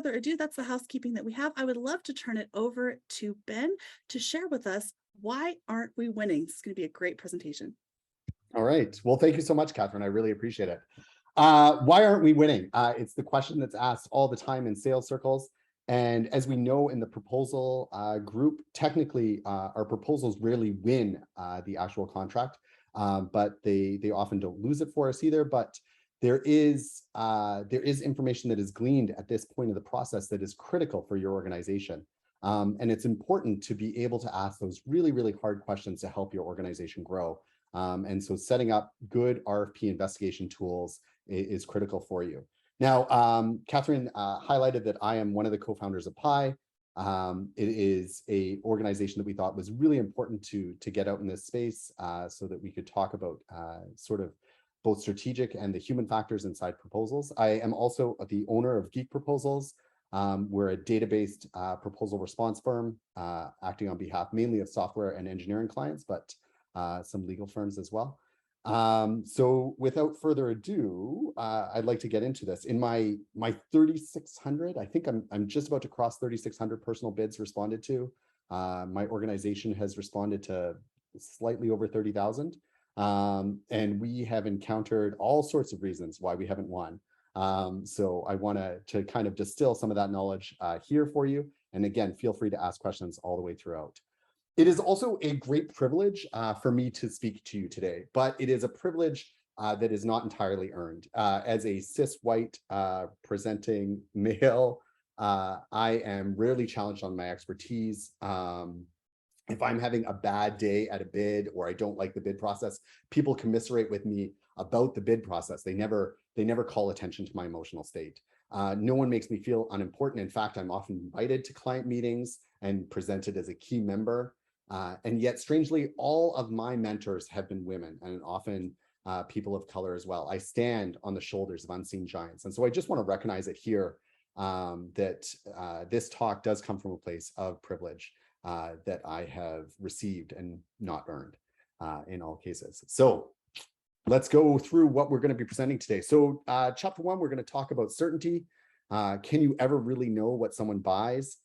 further ado, that's the housekeeping that we have. I would love to turn it over to Ben to share with us, why aren't we winning? This is going to be a great presentation. All right. Well, thank you so much, Catherine. I really appreciate it. Why aren't we winning? It's the question that's asked all the time in sales circles. And as we know in the proposal group, technically our proposals rarely win the actual contract, but they often don't lose it for us either. But there is information that is gleaned at this point of the process that is critical for your organization. And it's important to be able to ask those really, really hard questions to help your organization grow. And so setting up good RFP investigation tools is critical for you. Now, Catherine highlighted that I am one of the co-founders of Pi. It is an organization that we thought was really important to get out in this space so that we could talk about sort of both strategic and the human factors inside proposals. I am also the owner of Geek Proposals. We're a data-based proposal response firm acting on behalf mainly of software and engineering clients, but some legal firms as well. So without further ado, I'd like to get into this. In my 3,600, I think I'm just about to cross 3,600 personal bids responded to. My organization has responded to slightly over 30,000. And we have encountered all sorts of reasons why we haven't won. So I want to kind of distill some of that knowledge here for you. And again, feel free to ask questions all the way throughout. It is also a great privilege for me to speak to you today, but it is a privilege that is not entirely earned. As a cis white presenting male, I am rarely challenged on my expertise. If I'm having a bad day at a bid or I don't like the bid process, people commiserate with me about the bid process. They never call attention to my emotional state. No one makes me feel unimportant. In fact, I'm often invited to client meetings and presented as a key member. And yet, strangely, all of my mentors have been women and often people of color as well. I stand on the shoulders of unseen giants. And so I just want to recognize it here that this talk does come from a place of privilege that I have received and not earned in all cases. So let's go through what we're going to be presenting today. So chapter 1, we're going to talk about certainty. Can you ever really know what someone buys?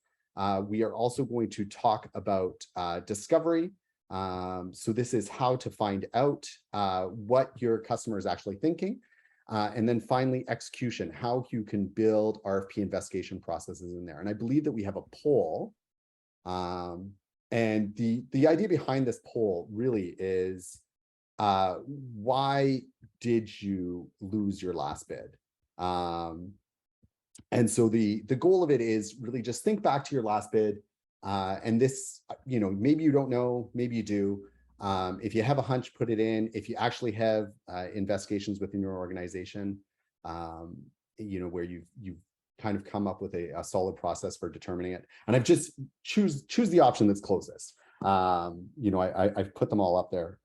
We are also going to talk about discovery. So this is how to find out what your customer is actually thinking. And then finally, execution, how you can build RFP investigation processes in there. And I believe that we have a poll. And the idea behind this poll really is, why did you lose your last bid? And so the goal of it is really just think back to your last bid. And this, maybe you don't know, maybe you do. If you have a hunch, put it in. If you actually have investigations within your organization, where you've kind of come up with a solid process for determining it. And I've just choose the option that's closest. I've put them all up there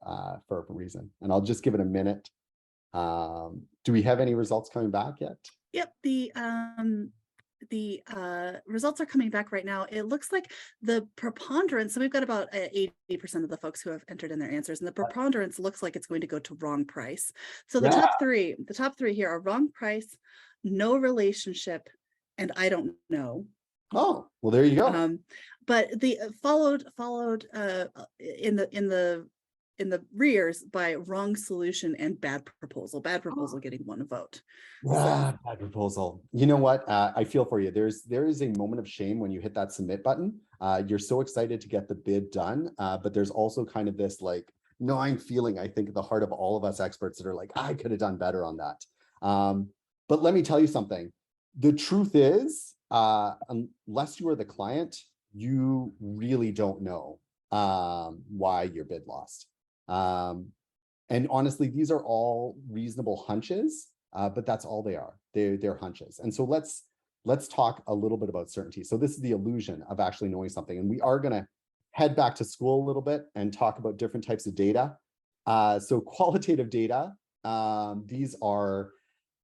for a reason, and I'll just give it a minute. Do we have any results coming back yet? Yep, the results are coming back right now. It looks like the preponderance, so we've got about 80% of the folks who have entered in their answers, and the preponderance looks like it's going to go to wrong price. So the top three here are wrong price, no relationship, and I don't know. Oh, well, there you go. But the followed in the rears by wrong solution and bad proposal. Bad proposal getting one vote. Bad proposal. You know what? I feel for you. There is a moment of shame when you hit that submit button. You're so excited to get the bid done, but there's also kind of this like gnawing feeling, I think, at the heart of all of us experts that are like, I could have done better on that. But let me tell you something. The truth is, unless you are the client, you really don't know why your bid lost. And honestly, these are all reasonable hunches, but that's all they are. They're hunches. And so let's talk a little bit about certainty. So this is the illusion of actually knowing something. And we are going to head back to school a little bit and talk about different types of data. So qualitative data, these are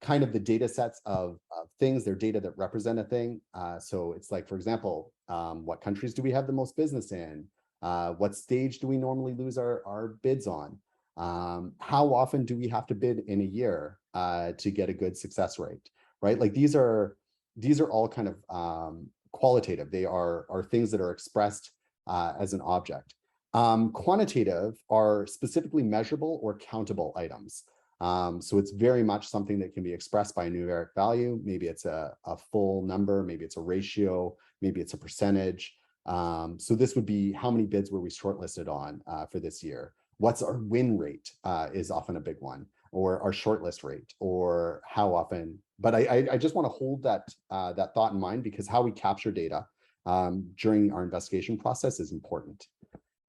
kind of the data sets of things. They're data that represent a thing. So it's like, for example, what countries do we have the most business in? What stage do we normally lose our bids on? How often do we have to bid in a year to get a good success rate, right? Like these are these are all kind of qualitative. They are things that are expressed as an object. Quantitative are specifically measurable or countable items. So it's very much something that can be expressed by a numeric value. Maybe it's a full number, maybe it's a ratio, maybe it's a percentage. So this would be how many bids were we shortlisted on for this year? What's our win rate is often a big one, or our shortlist rate, or how often. But I just want to hold that thought in mind, because how we capture data during our investigation process is important.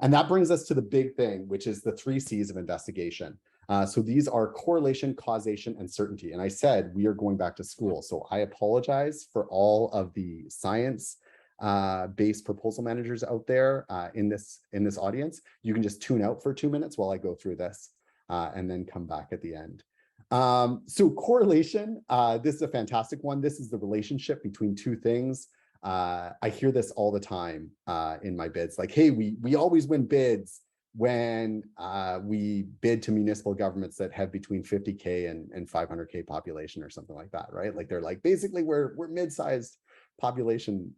And that brings us to the big thing, which is the 3 C's of investigation. So these are correlation, causation, and certainty. And I said we are going back to school, so I apologize for all of the science based proposal managers out there in this audience. You can just tune out for 2 minutes while I go through this and then come back at the end. So correlation, this is a fantastic one. This is the relationship between 2 things. I hear this all the time in my bids, like, hey, we always win bids when we bid to municipal governments that have between 50K and 500K population or something like that, right? Like they're like, basically we're mid-sized population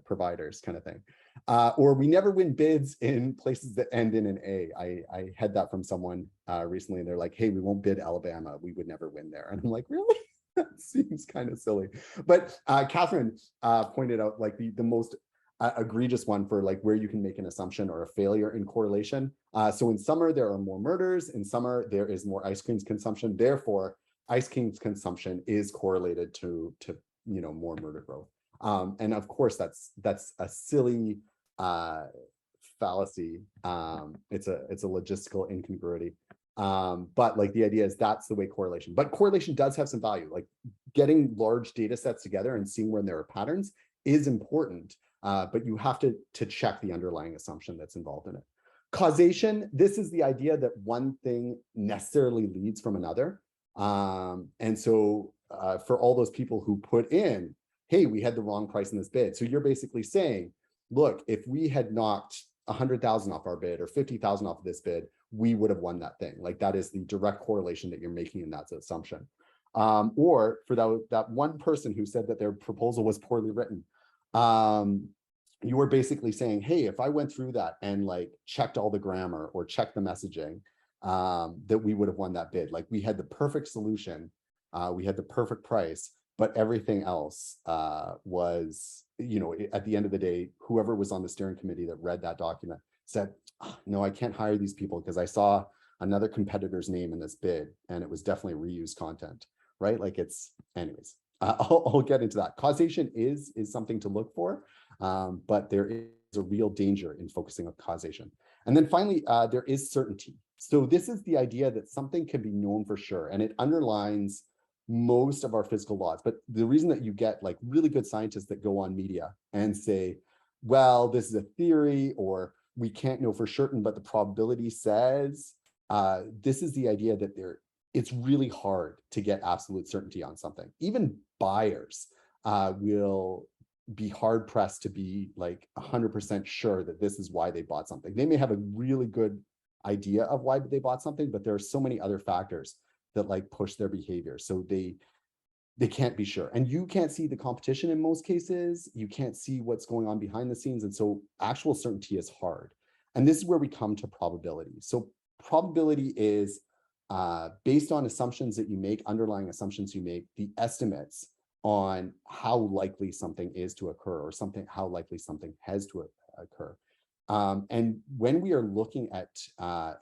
providers kind of thing. Or we never win bids in places that end in an A. I had that from someone recently, and they're like, hey, we won't bid Alabama. We would never win there. And I'm like, really? That seems kind of silly. But Catherine pointed out like the most egregious one for like where you can make an assumption or a failure in correlation. So in summer, there are more murders. In summer, there is more ice cream consumption. Therefore, ice cream consumption is correlated to more murder growth. And of course, that's a silly fallacy. It's a logistical incongruity. But like the idea is that's the way correlation. But correlation does have some value. Like getting large data sets together and seeing when there are patterns is important. But you have to check the underlying assumption that's involved in it. Causation, this is the idea that one thing necessarily leads from another. And so for all those people who put in, hey, we had the wrong price in this bid. So you're basically saying, look, if we had knocked 100,000 off our bid or 50,000 off of this bid, we would have won that thing. Like that is the direct correlation that you're making in that assumption. Or for that one person who said that their proposal was poorly written, you were basically saying, hey, if I went through that and like checked all the grammar or checked the messaging, that we would have won that bid. Like we had the perfect solution, we had the perfect price, but everything else was, at the end of the day, whoever was on the steering committee that read that document said, oh, no, I can't hire these people because I saw another competitor's name in this bid and it was definitely reused content, right? Like it's, anyways, I'll get into that. Causation is something to look for, but there is a real danger in focusing on causation. And then finally, there is certainty. So this is the idea that something can be known for sure, and it underlines most of our physical laws. But the reason that you get like really good scientists that go on media and say, well, this is a theory, or we can't know for certain, but the probability says, this is the idea that it's really hard to get absolute certainty on something. Even buyers will be hard pressed to be like 100% sure that this is why they bought something. They may have a really good idea of why they bought something, but there are so many other factors that like push their behavior. So they can't be sure. And you can't see the competition in most cases. You can't see what's going on behind the scenes. And so actual certainty is hard. And this is where we come to probability. So probability is based on assumptions that you make, underlying assumptions you make, the estimates on how likely something is to occur, or how likely something has to occur. And when we are looking at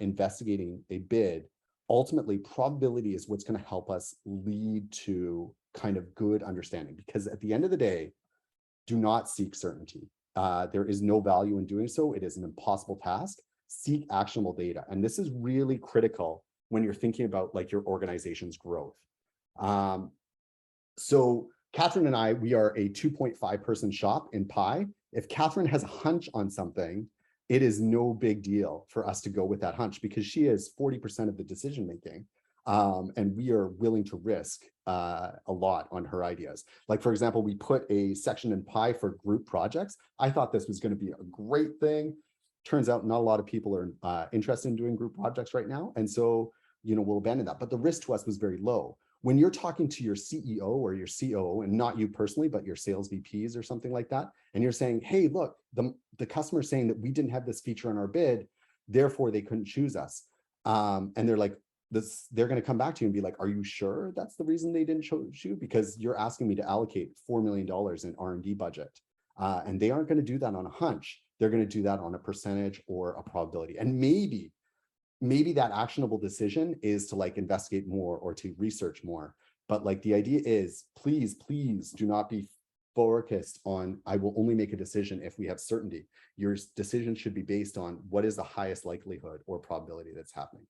investigating a bid, ultimately probability is what's going to help us lead to kind of good understanding, because at the end of the day, do not seek certainty. There is no value in doing so. It is an impossible task. Seek actionable data. And this is really critical when you're thinking about like your organization's growth. So Catherine and I, we are a 2.5 person shop in Pi. If Catherine has a hunch on something, it is no big deal for us to go with that hunch, because she is 40% of the decision making. And we are willing to risk a lot on her ideas. Like, for example, we put a section in Pi for group projects. I thought this was going to be a great thing. Turns out not a lot of people are interested in doing group projects right now. And so, we'll abandon that. But the risk to us was very low. when you're talking to your CEO or your COO, and not you personally, but your sales VPs or something like that, and you're saying, hey, look, the customer's saying that we didn't have this feature in our bid, therefore they couldn't choose us. And they're like, they're going to come back to you and be like, are you sure that's the reason they didn't choose you? Because you're asking me to allocate $4 million in R&D budget. And they aren't going to do that on a hunch. They're going to do that on a percentage or a probability. And maybe that actionable decision is to like investigate more or to research more. But like the idea is, please do not be focused on, I will only make a decision if we have certainty. Your decision should be based on what is the highest likelihood or probability that's happening.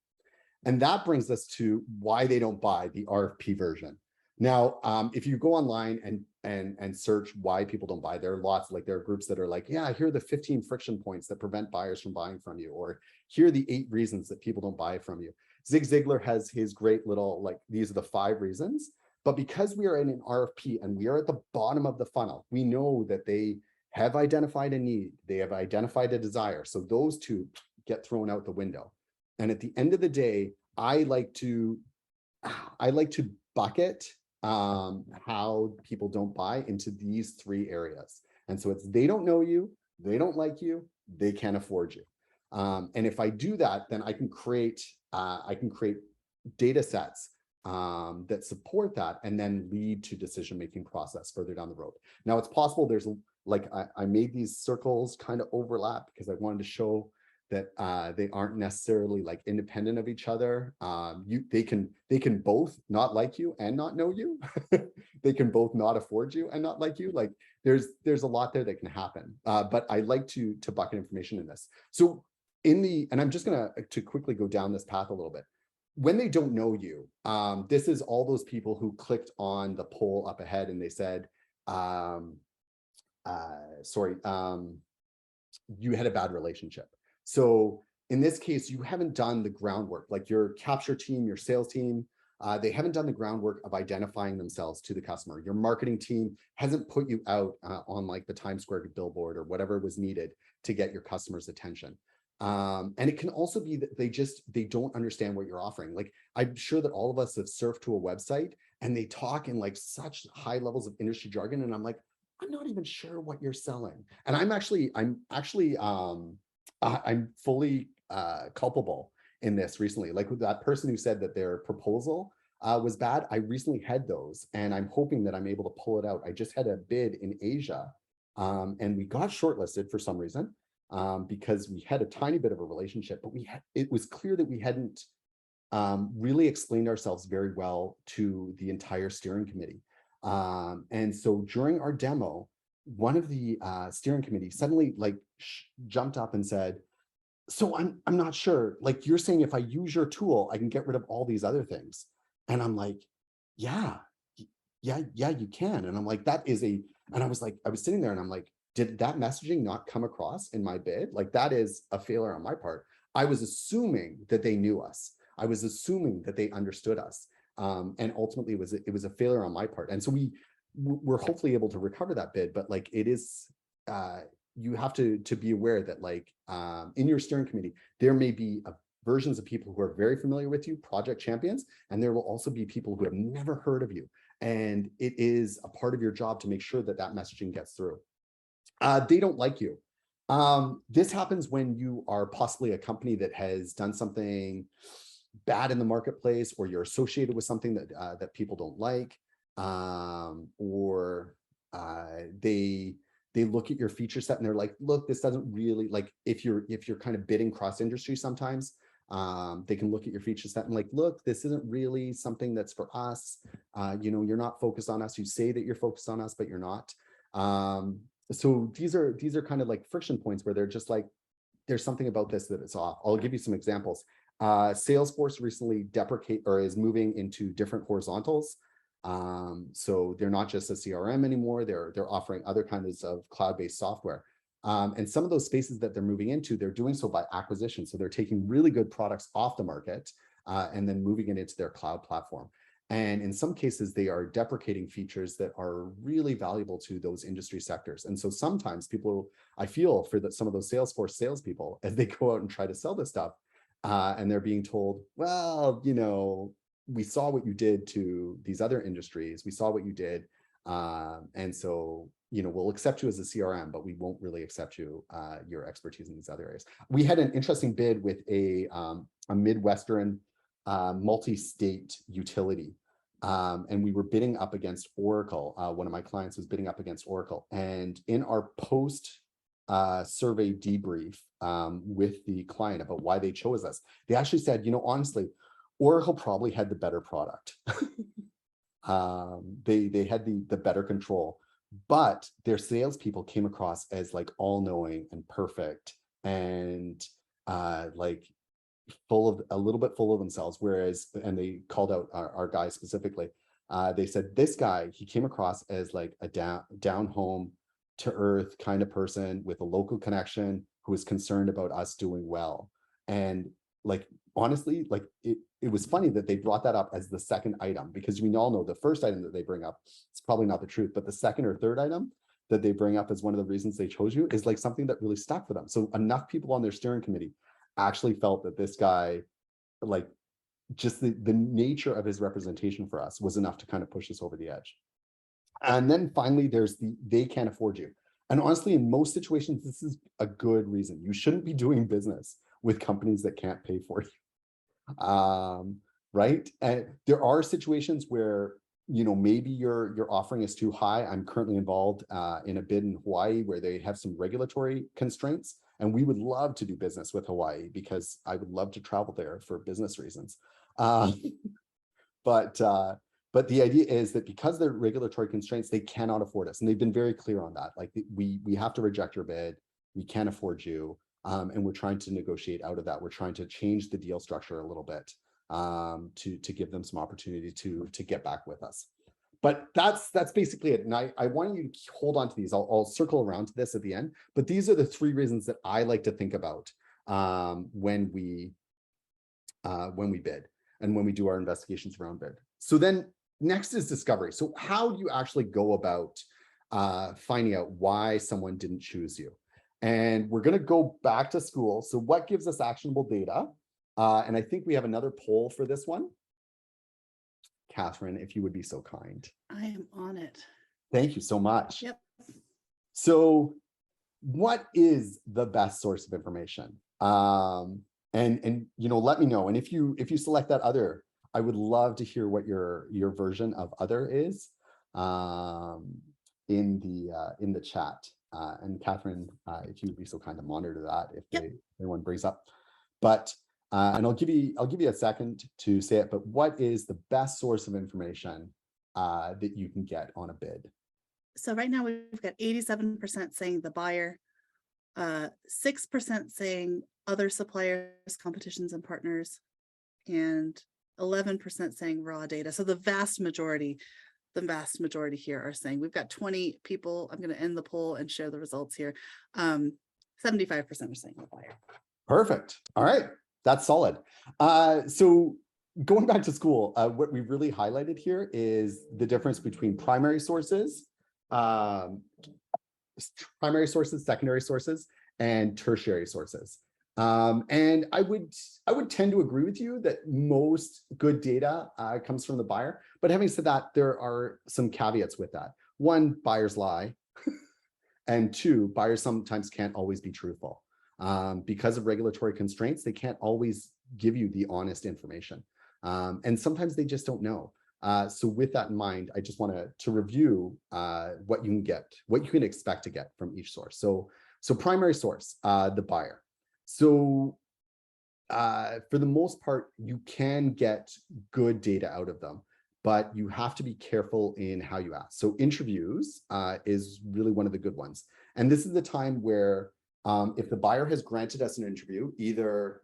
And that brings us to why they don't buy the RFP version. Now, if you go online and search why people don't buy, there are lots, like there are groups that are like, yeah, here are the 15 friction points that prevent buyers from buying from you, or here are the 8 reasons that people don't buy from you. Zig Ziglar has his great little, like, these are the 5 reasons. But because we are in an RFP and we are at the bottom of the funnel, we know that they have identified a need, they have identified a desire. So those 2 get thrown out the window. And at the end of the day, I like to bucket how people don't buy into these 3 areas. And so it's, they don't know you, they don't like you, they can't afford you. And if I do that, then I can create data sets that support that and then lead to decision-making process further down the road. Now it's possible there's like, I made these circles kind of overlap because I wanted to show that they aren't necessarily like independent of each other. They can both not like you and not know you. They can both not afford you and not like you. Like there's a lot there that can happen. But I like to bucket information in this. So and I'm just gonna to quickly go down this path a little bit. When they don't know you, this is all those people who clicked on the poll up ahead and they said, you had a bad relationship. So in this case, you haven't done the groundwork, like your capture team, your sales team, they haven't done the groundwork of identifying themselves to the customer. Your marketing team hasn't put you out on like the Times Square billboard or whatever was needed to get your customers' attention. And it can also be that they don't understand what you're offering. Like I'm sure that all of us have surfed to a website and they talk in like such high levels of industry jargon. And I'm like, I'm not even sure what you're selling. And I'm fully culpable in this recently. Like with that person who said that their proposal was bad, I recently had those and I'm hoping that I'm able to pull it out. I just had a bid in Asia and we got shortlisted for some reason because we had a tiny bit of a relationship, but it was clear that we hadn't really explained ourselves very well to the entire steering committee. And so during our demo, one of the steering committee suddenly like jumped up and said, so I'm not sure, like you're saying if I use your tool, I can get rid of all these other things. And I'm like, yeah, you can. And I'm like, and I was sitting there and I'm like, did that messaging not come across in my bid? Like that is a failure on my part. I was assuming that they knew us. I was assuming that they understood us. And ultimately it was a failure on my part. And so we're hopefully able to recover that bid, but like it is, you have to be aware that like in your steering committee, there may be versions of people who are very familiar with you, project champions, and there will also be people who have never heard of you. And it is a part of your job to make sure that that messaging gets through. They don't like you. This happens when you are possibly a company that has done something bad in the marketplace, or you're associated with something that people don't like, or they look at your feature set and they're like, look, this doesn't really, like if you're kind of bidding cross industry sometimes, they can look at your feature set and like, look, this isn't really something that's for us. You're not focused on us. You say that you're focused on us, but you're not. So these are kind of like friction points where they're just like, there's something about this that it's off. I'll give you some examples. Salesforce recently is moving into different horizontals. So they're not just a CRM anymore. They're offering other kinds of cloud-based software. And some of those spaces that they're moving into, they're doing so by acquisition. So they're taking really good products off the market and then moving it into their cloud platform. And in some cases, they are deprecating features that are really valuable to those industry sectors. And so sometimes I feel for some of those Salesforce salespeople as they go out and try to sell this stuff, and they're being told, well, we saw what you did to these other industries. We saw what you did. And so, we'll accept you as a CRM, but we won't really accept you, your expertise in these other areas. We had an interesting bid with a Midwestern multi-state utility. And we were bidding up against Oracle. One of my clients was bidding up against Oracle. And in our post survey debrief with the client about why they chose us, they actually said, honestly, Oracle probably had the better product. They had the better control, but their salespeople came across as like all-knowing and perfect and like a little bit full of themselves. Whereas, and they called out our guy specifically, they said this guy, he came across as like a down home to earth kind of person with a local connection who was concerned about us doing well. And like, honestly, like it was funny that they brought that up as the second item, because we all know the first item that they bring up, it's probably not the truth, but the second or third item that they bring up as one of the reasons they chose you is like something that really stuck for them. So enough people on their steering committee actually felt that this guy, like just the nature of his representation for us was enough to kind of push us over the edge. And then finally, there's they can't afford you. And honestly, in most situations, this is a good reason. You shouldn't be doing business with companies that can't pay for you. Right? And there are situations where, maybe your offering is too high. I'm currently involved in a bid in Hawaii where they have some regulatory constraints, and we would love to do business with Hawaii because I would love to travel there for business reasons. But the idea is that because of the regulatory constraints, they cannot afford us. And they've been very clear on that. Like we have to reject your bid. We can't afford you. And we're trying to negotiate out of that. We're trying to change the deal structure a little bit to give them some opportunity to get back with us. But that's basically it. And I want you to hold on to these. I'll circle around to this at the end. But these are the three reasons that I like to think about when we bid and when we do our investigations around bid. So then next is discovery. So how do you actually go about finding out why someone didn't choose you? And we're going to go back to school. So what gives us actionable data? And I think we have another poll for this one. Catherine, if you would be so kind. I am on it. Thank you so much. Yep. So what is the best source of information? And let me know. And if you select that other, I would love to hear what your version of other is in the chat. And Catherine, if you would be so kind to monitor that if anyone brings up. But and I'll give you a second to say it. But what is the best source of information that you can get on a bid? So right now we've got 87% saying the buyer, 6% saying other suppliers, competitions, and partners, and 11% saying raw data. So the vast majority here are saying, we've got 20 people. I'm going to end the poll and share the results here. 75% are saying the buyer. Perfect. All right. That's solid. So going back to school, what we really highlighted here is the difference between primary sources, secondary sources, and tertiary sources. And I would tend to agree with you that most good data comes from the buyer. But having said that, there are some caveats with that. One, buyers lie. And two, buyers sometimes can't always be truthful. Because of regulatory constraints, they can't always give you the honest information. And sometimes they just don't know. So with that in mind, I just want to review what you can expect to get from each source. So primary source, the buyer. So for the most part, you can get good data out of them, but you have to be careful in how you ask. So interviews is really one of the good ones. And this is the time where if the buyer has granted us an interview, either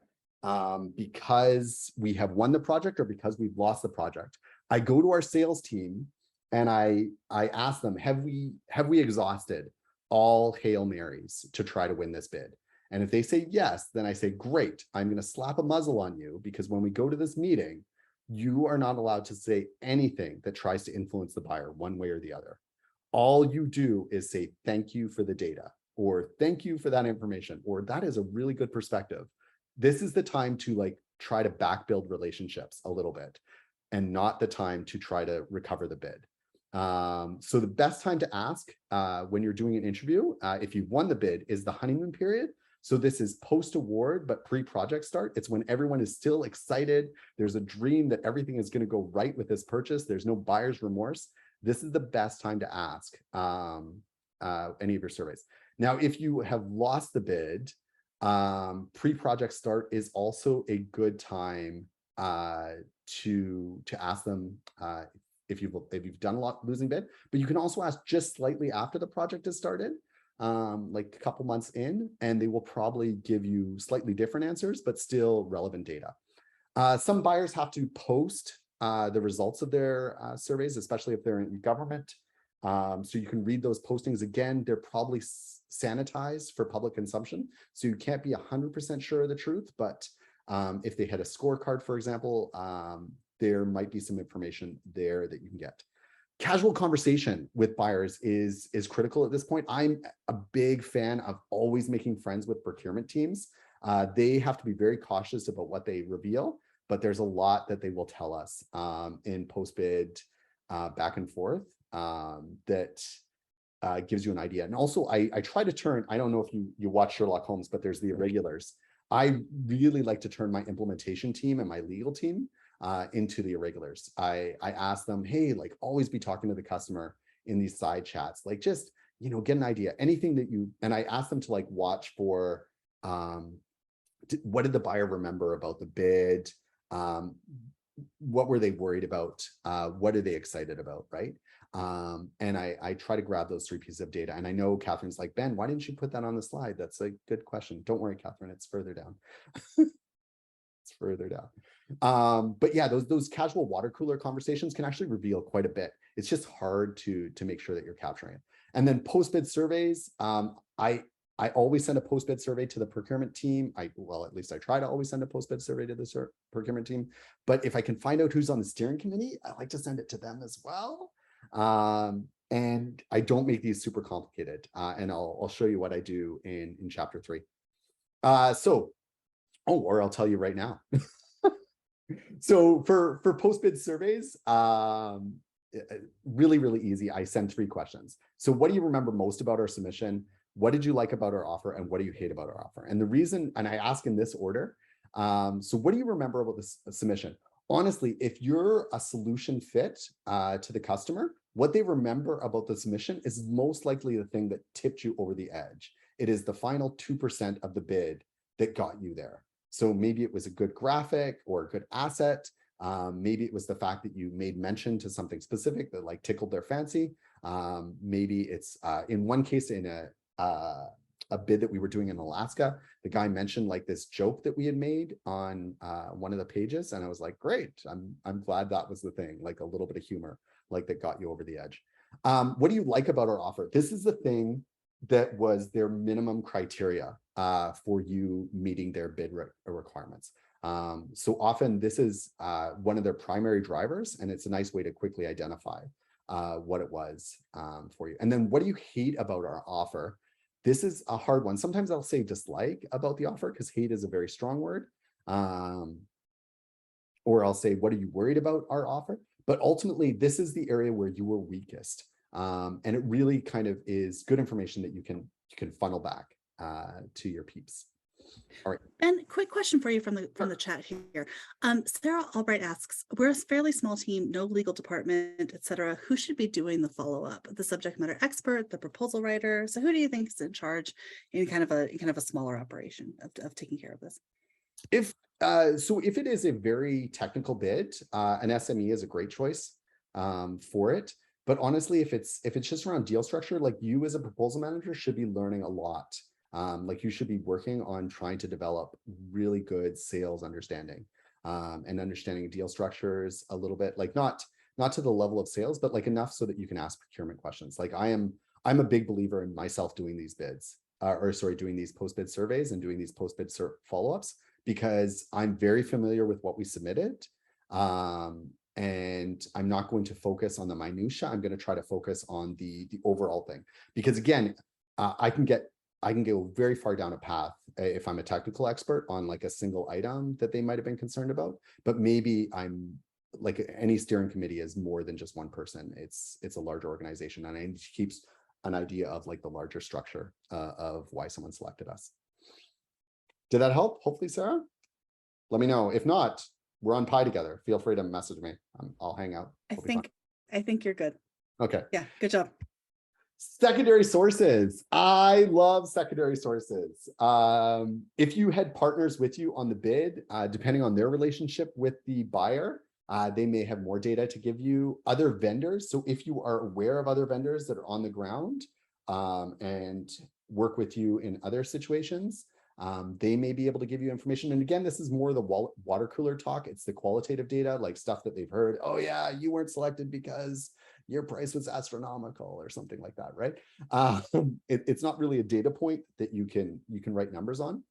because we have won the project or because we've lost the project, I go to our sales team and I ask them, have we exhausted all Hail Marys to try to win this bid? And if they say yes, then I say, great, I'm going to slap a muzzle on you, because when we go to this meeting, you are not allowed to say anything that tries to influence the buyer one way or the other. All you do is say, thank you for the data, or thank you for that information, or that is a really good perspective. This is the time to try to back build relationships a little bit. and not the time to try to recover the bid. So the best time to ask when you're doing an interview, if you've won the bid, is the honeymoon period. So this is post-award, but pre-project start. It's when everyone is still excited. There's a dream that everything is going to go right with this purchase. There's no buyer's remorse. This is the best time to ask any of your surveys. Now, if you have lost the bid, pre-project start is also a good time to ask them if you've done a lot losing bid, but you can also ask just slightly after the project has started, like a couple months in, and they will probably give you slightly different answers, but still relevant data. Some buyers have to post the results of their surveys, especially if they're in government. So you can read those postings again. They're probably sanitized for public consumption, so you can't be 100% sure of the truth, but if they had a scorecard, for example, there might be some information there that you can get. Casual conversation with buyers is critical at this point. I'm a big fan of always making friends with procurement teams. They have to be very cautious about what they reveal, but there's a lot that they will tell us in post-bid back and forth that gives you an idea. And also, I try to turn, I don't know if you watch Sherlock Holmes, but there's the irregulars. I really like to turn my implementation team and my legal team into the irregulars. I ask them, hey, like always be talking to the customer in these side chats, like just, you know, get an idea, anything that you, and I ask them to like watch for what did the buyer remember about the bid? What were they worried about? What are they excited about, right? And I try to grab those 3 pieces of data. And I know Catherine's like, Ben, why didn't you put that on the slide? That's a good question. Don't worry, Catherine, it's further down. It's further down. But yeah, those casual water cooler conversations can actually reveal quite a bit. It's just hard to make sure that you're capturing it. And then post-bid surveys, I always send a post-bid survey to the procurement team. Well, at least I try to always send a post-bid survey to the procurement team. But if I can find out who's on the steering committee, I like to send it to them as well. And I don't make these super complicated. And I'll show you what I do in chapter 3. Or I'll tell you right now. So for post-bid surveys, really, really easy. I send 3 questions. So what do you remember most about our submission? What did you like about our offer? And what do you hate about our offer? And the reason, and I ask in this order, so what do you remember about this submission? Honestly, if you're a solution fit to the customer, what they remember about the submission is most likely the thing that tipped you over the edge. It is the final 2% of the bid that got you there. So maybe it was a good graphic or a good asset. Maybe it was the fact that you made mention to something specific that like tickled their fancy. Maybe it's in one case in a bid that we were doing in Alaska, the guy mentioned like this joke that we had made on one of the pages, and I was like, great, I'm glad that was the thing, like a little bit of humor, like that got you over the edge. What do you like about our offer? This is the thing that was their minimum criteria for you meeting their bid requirements. So often this is one of their primary drivers, and it's a nice way to quickly identify what it was for you. And then what do you hate about our offer? This is a hard one. Sometimes I'll say dislike about the offer because hate is a very strong word. Or I'll say, what are you worried about our offer? But ultimately, this is the area where you were weakest. And it really kind of is good information that you can funnel back to your peeps. All right. Ben, quick question for you from the chat here. Sarah Albright asks, we're a fairly small team, no legal department, etc. Who should be doing the follow-up? The subject matter expert, the proposal writer? So who do you think is in charge in kind of a smaller operation of taking care of this? If it is a very technical bid, an SME is a great choice for it. But honestly, if it's just around deal structure, like you as a proposal manager should be learning a lot. Like you should be working on trying to develop really good sales understanding and understanding deal structures a little bit, like not to the level of sales, but like enough so that you can ask procurement questions. Like I'm a big believer in myself doing these bids, doing these post-bid surveys and doing these post-bid follow-ups, because I'm very familiar with what we submitted. And I'm not going to focus on the minutia. I'm going to try to focus on the overall thing, because again, I can go very far down a path if I'm a technical expert on like a single item that they might have been concerned about, but maybe I'm like any steering committee is more than just one person. It's a large organization, and it keeps an idea of like the larger structure of why someone selected us. Did that help? Hopefully, Sarah? Let me know. If not, we're on Pi together. Feel free to message me. I'll hang out. I think you're good. Okay. Yeah, good job. Secondary sources. I love secondary sources. If you had partners with you on the bid, depending on their relationship with the buyer, they may have more data to give you. Other vendors. So if you are aware of other vendors that are on the ground and work with you in other situations, they may be able to give you information. And again, this is more the water cooler talk. It's the qualitative data, like stuff that they've heard. Oh yeah, you weren't selected because your price was astronomical or something like that, right? It's not really a data point that you can write numbers on.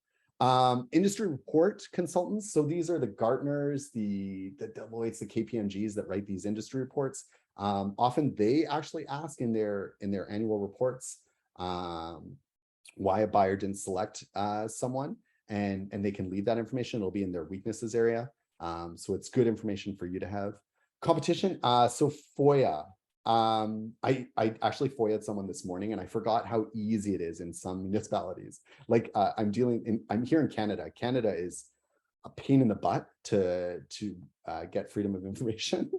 Industry report consultants. So these are the Gartners, the Deloittes, the KPMGs that write these industry reports. Often they actually ask in their annual reports why a buyer didn't select someone, and they can leave that information. It'll be in their weaknesses area. So it's good information for you to have. Competition. So FOIA. I actually FOIA'd someone this morning, and I forgot how easy it is in some municipalities. Like I'm here in Canada. Canada is a pain in the butt to get freedom of information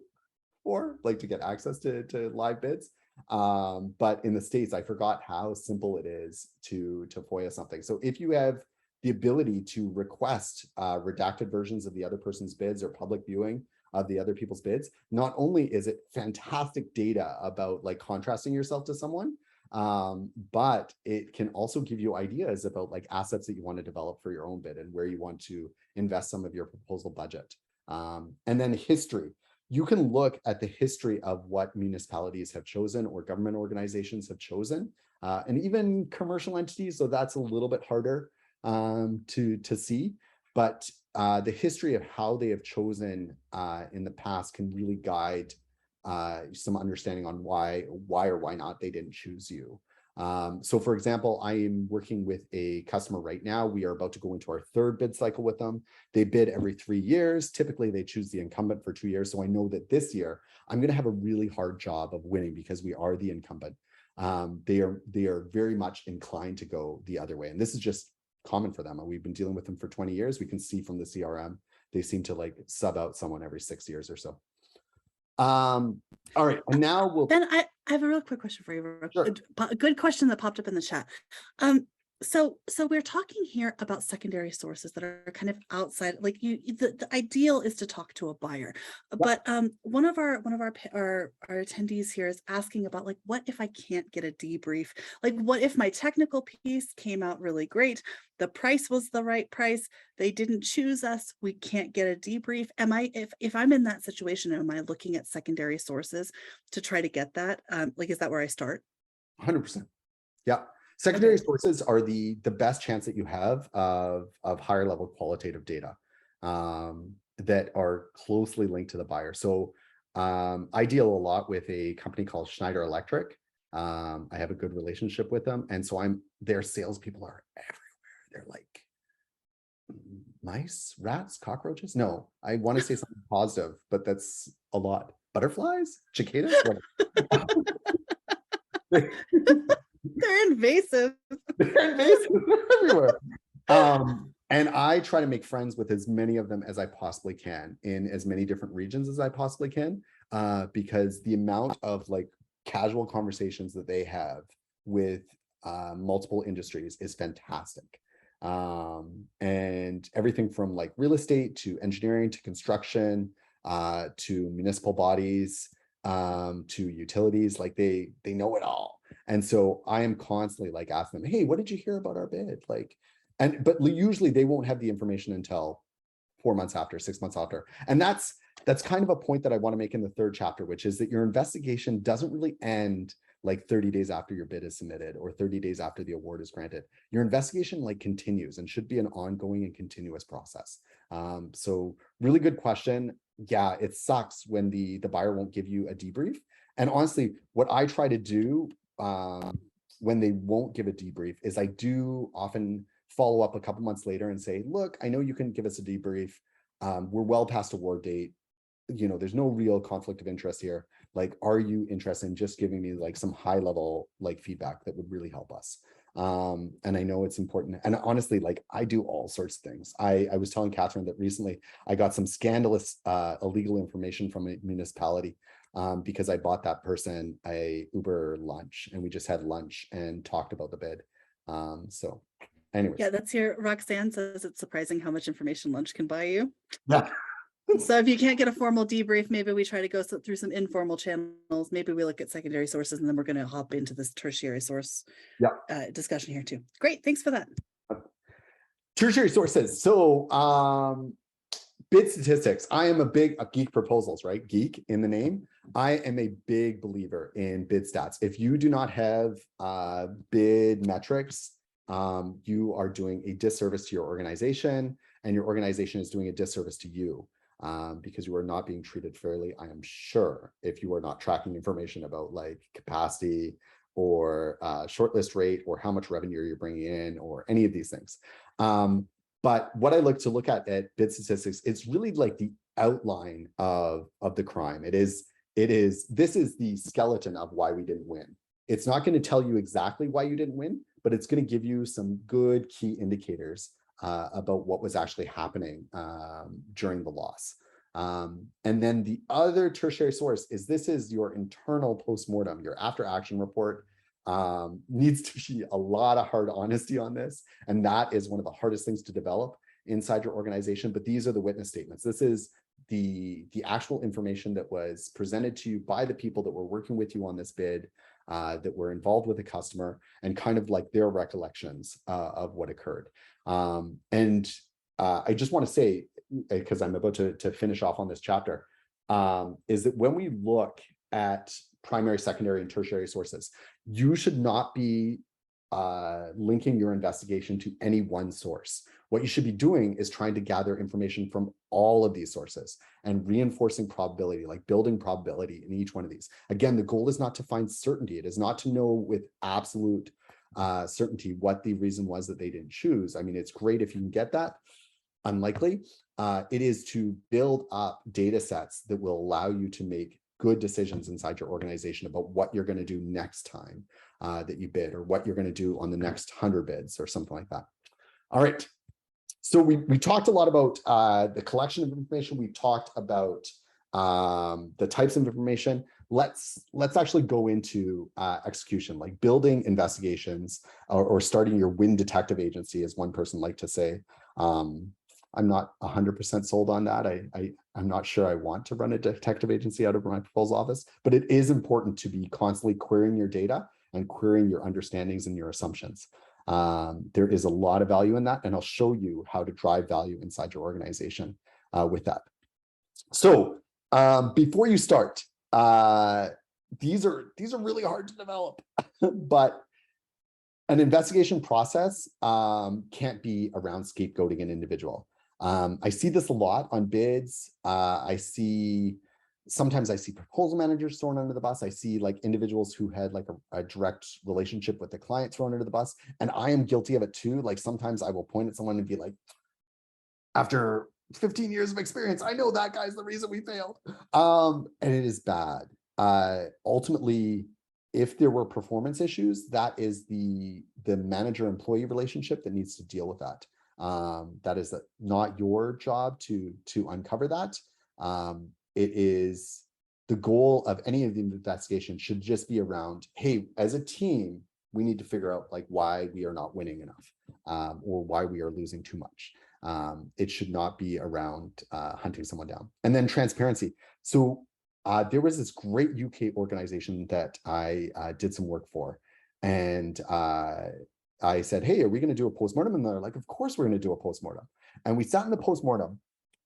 or like to get access to live bids. But in the States, I forgot how simple it is to FOIA something. So if you have the ability to request redacted versions of the other person's bids or public viewing of the other people's bids, not only is it fantastic data about like contrasting yourself to someone, but it can also give you ideas about like assets that you want to develop for your own bid and where you want to invest some of your proposal budget. And then history. You can look at the history of what municipalities have chosen or government organizations have chosen, and even commercial entities, so that's a little bit harder to see. But the history of how they have chosen in the past can really guide some understanding on why or why not they didn't choose you. So for example, I am working with a customer right now. We are about to go into our third bid cycle with them. They bid every 3 years. Typically they choose the incumbent for 2 years. So I know that this year I'm going to have a really hard job of winning because we are the incumbent. They are very much inclined to go the other way. And this is just common for them. We've been dealing with them for 20 years. We can see from the CRM, they seem to like sub out someone every 6 years or so. All right, and now we'll. Ben, I have a real quick question for you. Sure. A good question that popped up in the chat. So we're talking here about secondary sources that are kind of outside. Like the ideal is to talk to a buyer, but one of our attendees here is asking about like, what if I can't get a debrief? Like, what if my technical piece came out really great, the price was the right price, they didn't choose us, we can't get a debrief? If I'm in that situation, am I looking at secondary sources to try to get that? Like, is that where I start? 100%. Yeah. Secondary sources are the best chance that you have of higher level qualitative data that are closely linked to the buyer. So I deal a lot with a company called Schneider Electric. I have a good relationship with them. And so their salespeople are everywhere. They're like mice, rats, cockroaches. No, I want to say something positive, but that's a lot. Butterflies, cicadas. They're invasive. They're invasive everywhere. And I try to make friends with as many of them as I possibly can in as many different regions as I possibly can, because the amount of like casual conversations that they have with multiple industries is fantastic. And everything from like real estate to engineering to construction to municipal bodies to utilities, like they know it all. And so I am constantly like asking them, hey, what did you hear about our bid? Like, but usually they won't have the information until 4 months after, 6 months after. And that's kind of a point that I want to make in the third chapter, which is that your investigation doesn't really end like 30 days after your bid is submitted or 30 days after the award is granted. Your investigation like continues and should be an ongoing and continuous process. So really good question. Yeah, it sucks when the buyer won't give you a debrief. And honestly, what I try to do when they won't give a debrief is I do often follow up a couple months later and say, look, I know you can give us a debrief. We're well past award date. there's no real conflict of interest here. Like, are you interested in just giving me like some high level like feedback that would really help us? And I know it's important. And honestly, like I do all sorts of things. I was telling Catherine that recently I got some scandalous illegal information from a municipality because I bought that person a Uber lunch, and we just had lunch and talked about the bid. So anyways. Yeah, that's here. Roxanne says it's surprising how much information lunch can buy you. Yeah. So if you can't get a formal debrief, maybe we try to go through some informal channels. Maybe we look at secondary sources, and then we're going to hop into this tertiary source discussion here too. Great, thanks for that. Tertiary sources. So bid statistics. I am a geek proposals, right? Geek in the name. I am a big believer in bid stats. If you do not have bid metrics, you are doing a disservice to your organization, and your organization is doing a disservice to you. Because you are not being treated fairly, I am sure, if you are not tracking information about like capacity or shortlist rate or how much revenue you're bringing in or any of these things. But what I look at bid statistics, it's really like the outline of the crime. This is the skeleton of why we didn't win. It's not going to tell you exactly why you didn't win, but it's going to give you some good key indicators about what was actually happening during the loss. And then the other tertiary source is this is your internal postmortem, your after action report. Needs to be a lot of hard honesty on this. And that is one of the hardest things to develop inside your organization. But these are the witness statements. This is the actual information that was presented to you by the people that were working with you on this bid, that were involved with the customer, and kind of like their recollections of what occurred. I just want to say, because I'm about to finish off on this chapter, is that when we look at primary, secondary, and tertiary sources, you should not be linking your investigation to any one source. What you should be doing is trying to gather information from all of these sources and reinforcing probability, like building probability in each one of these. Again, the goal is not to find certainty. It is not to know with absolute certainty what the reason was that they didn't choose. I mean, it's great if you can get that. Unlikely. It is to build up data sets that will allow you to make good decisions inside your organization about what you're going to do next time that you bid, or what you're going to do on the next 100 bids or something like that. All right. So we talked a lot about the collection of information. We talked about the types of information. Let's actually go into execution, like building investigations or starting your win detective agency, as one person liked to say. I'm not 100% sold on that. I'm not sure I want to run a detective agency out of my proposal office, but it is important to be constantly querying your data and querying your understandings and your assumptions. There is a lot of value in that, and I'll show you how to drive value inside your organization with that. So before you start, these are really hard to develop, but an investigation process can't be around scapegoating an individual. I see this a lot on bids. Sometimes I see proposal managers thrown under the bus. I see like individuals who had like a direct relationship with the client thrown under the bus. And I am guilty of it too. Like sometimes I will point at someone and be like, after 15 years of experience, I know that guy's the reason we failed. And it is bad. Ultimately, if there were performance issues, that is the manager-employee relationship that needs to deal with that. That is not your job to uncover that. It is the goal of any of the investigation should just be around, hey, as a team, we need to figure out like why we are not winning enough, or why we are losing too much. It should not be around hunting someone down. And then transparency. So there was this great UK organization that I did some work for, and I said, hey, are we going to do a postmortem? And they're like, of course we're going to do a postmortem. And we sat in the postmortem,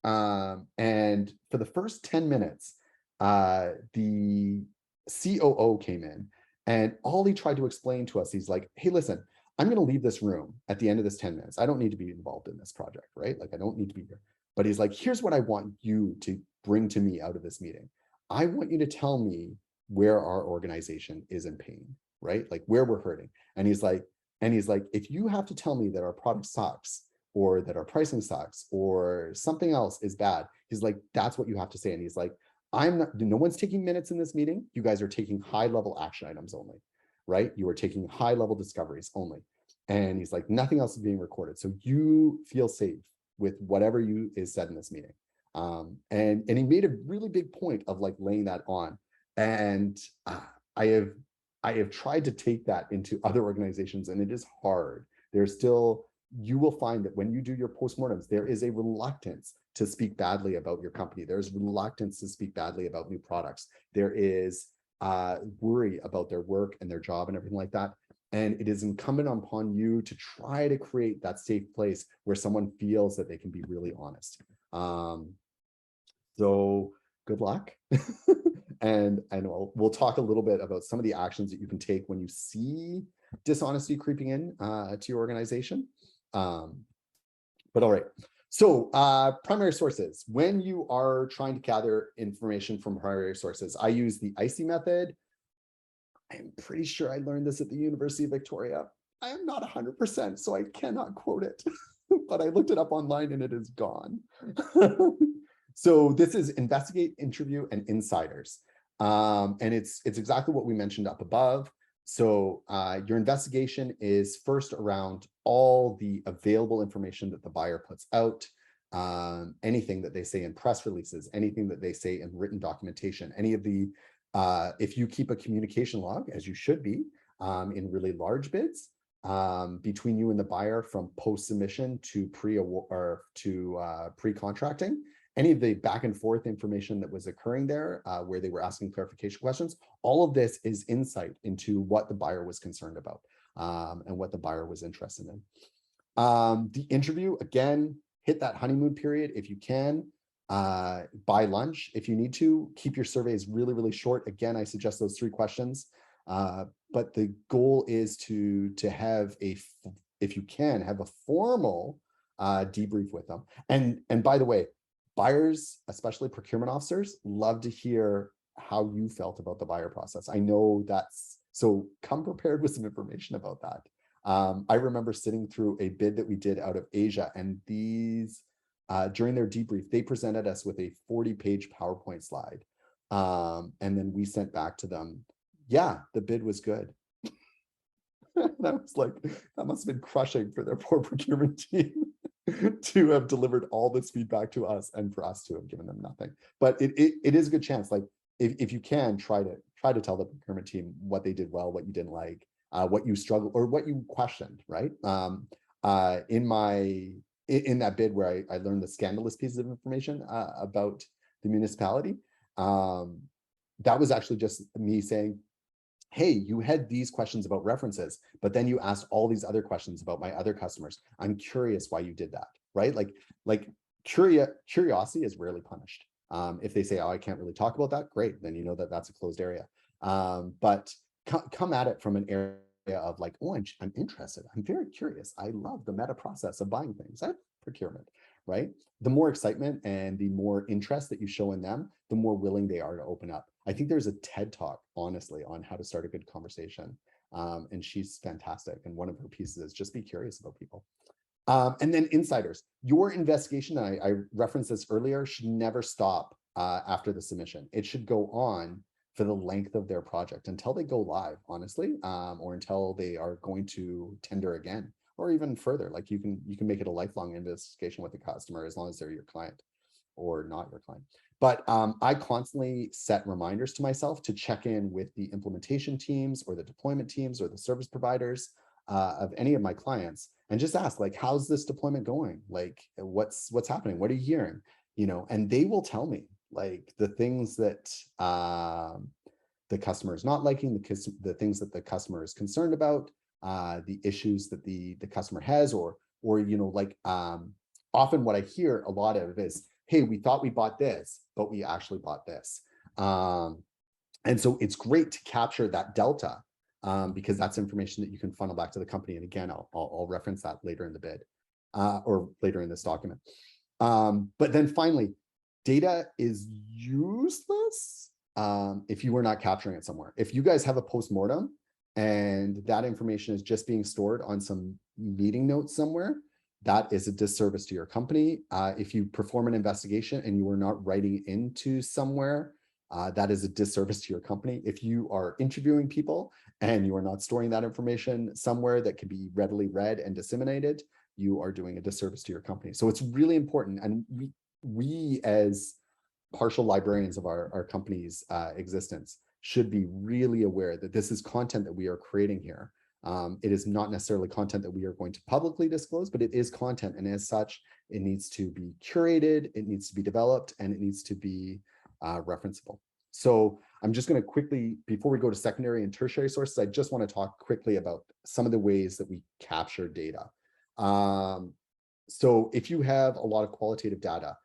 and for the first 10 minutes, the COO came in, and all he tried to explain to us, he's like, hey, listen, I'm going to leave this room at the end of this 10 minutes. I don't need to be involved in this project, right? Like, I don't need to be here. But he's like, here's what I want you to bring to me out of this meeting. I want you to tell me where our organization is in pain, right? Like where we're hurting. And he's like, if you have to tell me that our product sucks, or that our pricing sucks, or something else is bad. He's like, that's what you have to say. And he's like, no one's taking minutes in this meeting. You guys are taking high level action items only, right? You are taking high level discoveries only. And he's like, nothing else is being recorded. So you feel safe with whatever is said in this meeting. And he made a really big point of like laying that on. And I have tried to take that into other organizations, and it is hard. There's still, you will find that when you do your postmortems, there is a reluctance to speak badly about your company. There's reluctance to speak badly about new products. There is worry about their work and their job and everything like that. And it is incumbent upon you to try to create that safe place where someone feels that they can be really honest. So good luck. And we'll talk a little bit about some of the actions that you can take when you see dishonesty creeping in to your organization. But all right. So primary sources. When you are trying to gather information from primary sources, I use the ICY method. I'm pretty sure I learned this at the University of Victoria. I am not 100%, so I cannot quote it, but I looked it up online and it is gone. So this is investigate, interview, and insiders. And it's exactly what we mentioned up above. So your investigation is first around all the available information that the buyer puts out, anything that they say in press releases, anything that they say in written documentation, any of the, if you keep a communication log, as you should be, in really large bids, between you and the buyer from post-submission to pre-contracting, any of the back and forth information that was occurring there, where they were asking clarification questions, all of this is insight into what the buyer was concerned about, and what the buyer was interested in. The interview, again, hit that honeymoon period if you can. Buy lunch if you need to. Keep your surveys really, really short. Again, I suggest those 3 questions. But the goal is to have if you can, have a formal debrief with them. And by the way, buyers, especially procurement officers, love to hear how you felt about the buyer process. I know that's, so come prepared with some information about that. I remember sitting through a bid that we did out of Asia, and these, during their debrief, they presented us with a 40-page PowerPoint slide. And then we sent back to them, yeah, the bid was good. And I was like, that must have been crushing for their poor procurement team to have delivered all this feedback to us and for us to have given them nothing. But it is a good chance. Like if you can try to tell the procurement team what they did well, what you didn't like, what you struggled or what you questioned, right? In that bid where I learned the scandalous pieces of information about the municipality, that was actually just me saying, hey, you had these questions about references, but then you asked all these other questions about my other customers. I'm curious why you did that, right? Like curiosity is rarely punished. If they say, oh, I can't really talk about that, great, then you know that that's a closed area. But come at it from an area of like, oh, I'm interested. I'm very curious. I love the meta process of buying things. I procurement, right? The more excitement and the more interest that you show in them, the more willing they are to open up. I think there's a TED talk, honestly, on how to start a good conversation. And she's fantastic. And one of her pieces is just be curious about people. And then insiders. Your investigation, I referenced this earlier, should never stop after the submission. It should go on for the length of their project until they go live, honestly, or until they are going to tender again, or even further. Like you can make it a lifelong investigation with the customer as long as they're your client or not your client. But I constantly set reminders to myself to check in with the implementation teams or the deployment teams or the service providers of any of my clients and just ask, like, how's this deployment going? Like, what's happening? What are you hearing? You know, and they will tell me like the things that the customer is not liking, the things that the customer is concerned about, the issues that the customer has, or you know, like often what I hear a lot of is, hey, we thought we bought this, but we actually bought this. And so it's great to capture that delta because that's information that you can funnel back to the company. And again, I'll reference that later in the bid or later in this document. But then finally, data is useless if you are not capturing it somewhere. If you guys have a postmortem and that information is just being stored on some meeting notes somewhere, that is a disservice to your company. If you perform an investigation and you are not writing into somewhere, that is a disservice to your company. If you are interviewing people and you are not storing that information somewhere that can be readily read and disseminated, you are doing a disservice to your company. So it's really important. And we as partial librarians of our company's existence should be really aware that this is content that we are creating here. It is not necessarily content that we are going to publicly disclose, but it is content. And as such, it needs to be curated, it needs to be developed, and it needs to be referenceable. So I'm just going to quickly, before we go to secondary and tertiary sources, I just want to talk quickly about some of the ways that we capture data. So if you have a lot of qualitative data,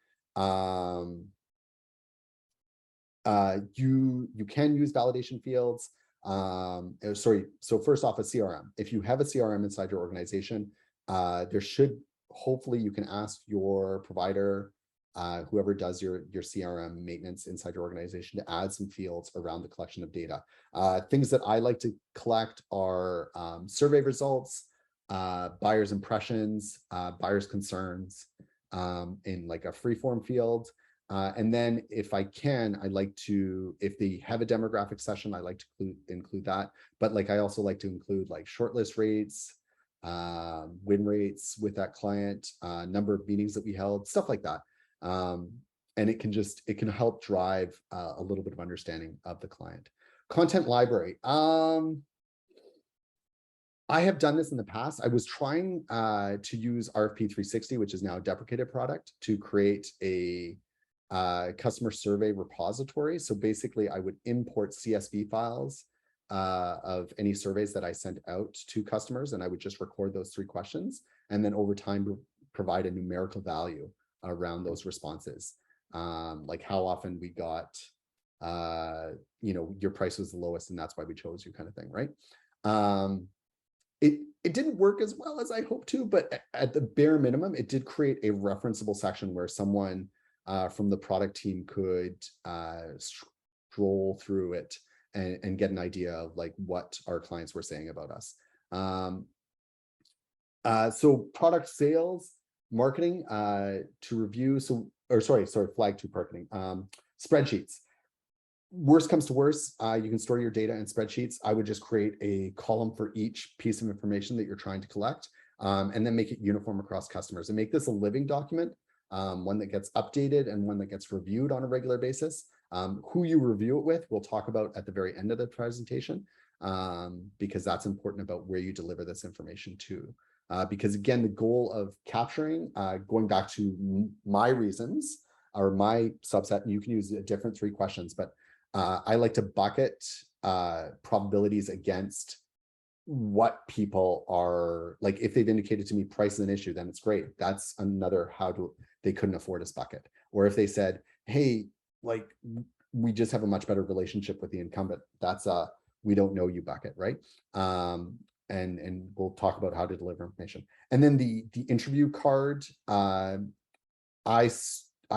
you can use validation fields. So first off, a CRM. If you have a CRM inside your organization, there should, hopefully you can ask your provider, whoever does your CRM maintenance inside your organization, to add some fields around the collection of data. Things that I like to collect are survey results, buyers' impressions, buyers' concerns, in like a free-form field. And then if I can, I like to, if they have a demographic session, I like to include that. But like, I also like to include like shortlist rates, win rates with that client, number of meetings that we held, stuff like that. And it can help drive a little bit of understanding of the client. Content library. I have done this in the past. I was trying to use RFP 360, which is now a deprecated product, to create a customer survey repository. So basically, I would import CSV files of any surveys that I sent out to customers, and I would just record those 3 questions, and then over time provide a numerical value around those responses, like how often we got, your price was the lowest, and that's why we chose you, kind of thing, right? It didn't work as well as I hoped to, but at the bare minimum, it did create a referenceable section where someone from the product team could stroll through it and get an idea of like what our clients were saying about us. So product sales, marketing to review. Flag 2 marketing. Spreadsheets. Worst comes to worst, you can store your data in spreadsheets. I would just create a column for each piece of information that you're trying to collect, and then make it uniform across customers and make this a living document, one that gets updated and one that gets reviewed on a regular basis. Who you review it with, we'll talk about at the very end of the presentation, because that's important about where you deliver this information to. Because again, the goal of capturing, going back to my reasons or my subset, and you can use a different 3 questions, but I like to bucket probabilities against what people are like. If they've indicated to me price is an issue, then it's great. That's another they couldn't afford us bucket. Or if they said, hey, like we just have a much better relationship with the incumbent, that's a we don't know you bucket, right? And we'll talk about how to deliver information. And then the interview card, I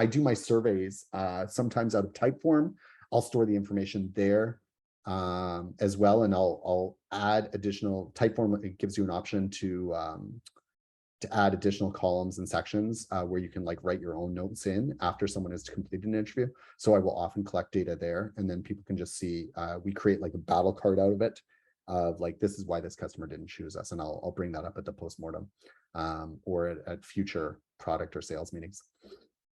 do my surveys sometimes out of type form. I'll store the information there as well, and I'll add additional type form. It gives you an option to add additional columns and sections where you can like write your own notes in after someone has completed an interview. So I will often collect data there, and then people can just see. We create like a battle card out of it, of like, this is why this customer didn't choose us, and I'll bring that up at the postmortem or at future product or sales meetings.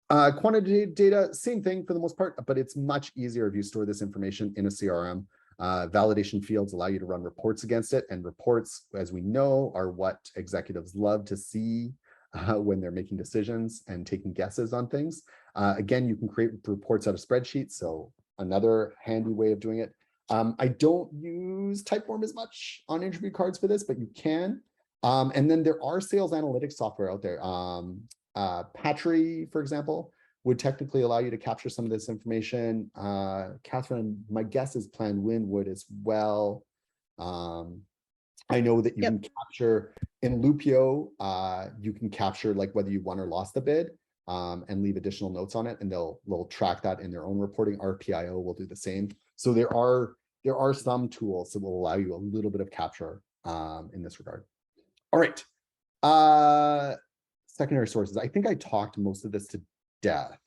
Quantitative data, same thing for the most part, but it's much easier if you store this information in a CRM. Validation fields allow you to run reports against it, and reports, as we know, are what executives love to see when they're making decisions and taking guesses on things. Again, you can create reports out of spreadsheets, so another handy way of doing it. I don't use Typeform as much on interview cards for this, but you can. And then there are sales analytics software out there. Patry, for example, would technically allow you to capture some of this information. Catherine, my guess is Plan Win would as well. I know that you can capture in Loopio, you can capture like whether you won or lost the bid, and leave additional notes on it, and they'll track that in their own reporting. RPIO will do the same. So there are some tools that will allow you a little bit of capture in this regard. All right. secondary sources. I think I talked most of this to death.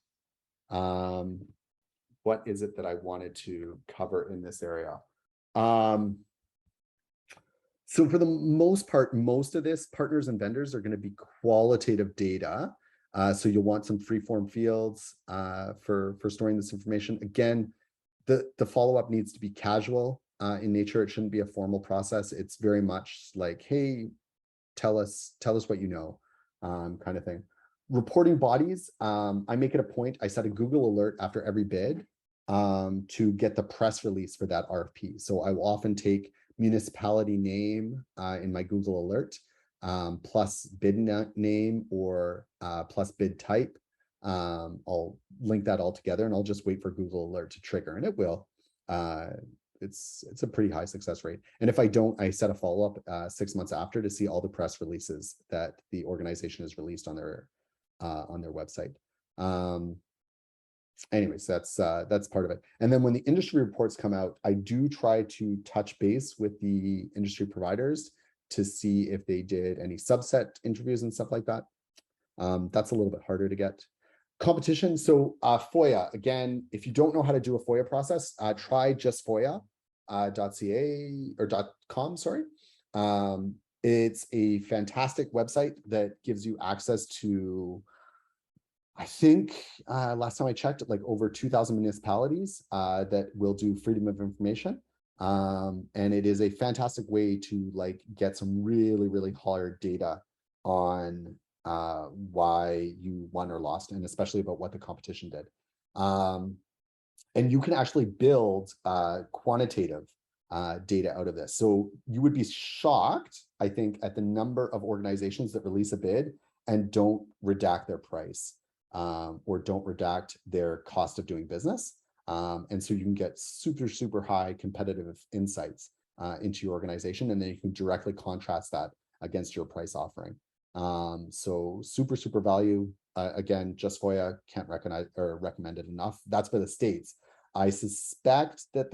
What is it that I wanted to cover in this area? So for the most part, most of this, partners and vendors are going to be qualitative data. So you'll want some free-form fields for storing this information. Again, the follow-up needs to be casual in nature. It shouldn't be a formal process. It's very much like, hey, tell us what you know, kind of thing. Reporting bodies, I make it a point. I set a Google alert after every bid to get the press release for that RFP. So I will often take municipality name in my Google alert, plus bid name or plus bid type. I'll link that all together and I'll just wait for Google alert to trigger, and it will. It's a pretty high success rate. And if I don't, I set a follow-up 6 months after to see all the press releases that the organization has released on their website. Anyways, that's part of it. And then when the industry reports come out, I do try to touch base with the industry providers to see if they did any subset interviews and stuff like that. That's a little bit harder to get. Competition. So FOIA, again, if you don't know how to do a FOIA process, try justfoia.ca or .com, sorry. It's a fantastic website that gives you access to, I think last time I checked, like over 2,000 municipalities that will do freedom of information. And it is a fantastic way to like get some really, really hard data on why you won or lost, and especially about what the competition did. And you can actually build quantitative data out of this. So you would be shocked, I think, at the number of organizations that release a bid and don't redact their price or don't redact their cost of doing business. And so you can get super, super high competitive insights into your organization, and then you can directly contrast that against your price offering. So super, super value. Again, just FOIA, can't recognize or recommend it enough. That's for the States. I suspect that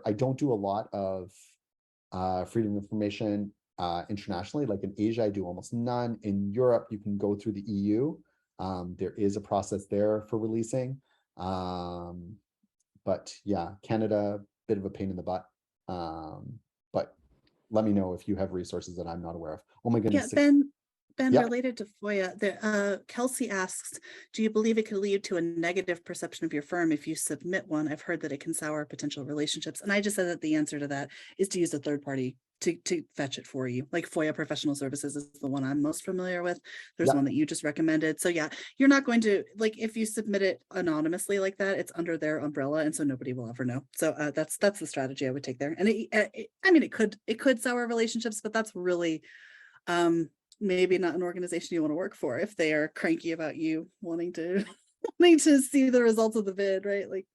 I don't do a lot of freedom of information internationally. Like in Asia, I do almost none. In Europe, you can go through the EU. There is a process there for releasing. But yeah, Canada, bit of a pain in the butt. But let me know if you have resources that I'm not aware of. Oh my goodness. Yeah, Ben, Yeah. related to FOIA, Kelsey asks, do you believe it could lead to a negative perception of your firm if you submit one? I've heard that it can sour potential relationships. And I just said that the answer to that is to use a third party to fetch it for you. Like FOIA Professional Services is the one I'm most familiar with. There's one that you just recommended. So yeah, you're not going to, like, if you submit it anonymously like that, it's under their umbrella, and so nobody will ever know. So that's the strategy I would take there. And I mean, it could sour relationships, but that's really maybe not an organization you want to work for if they are cranky about you wanting to see the results of the bid, right? Like,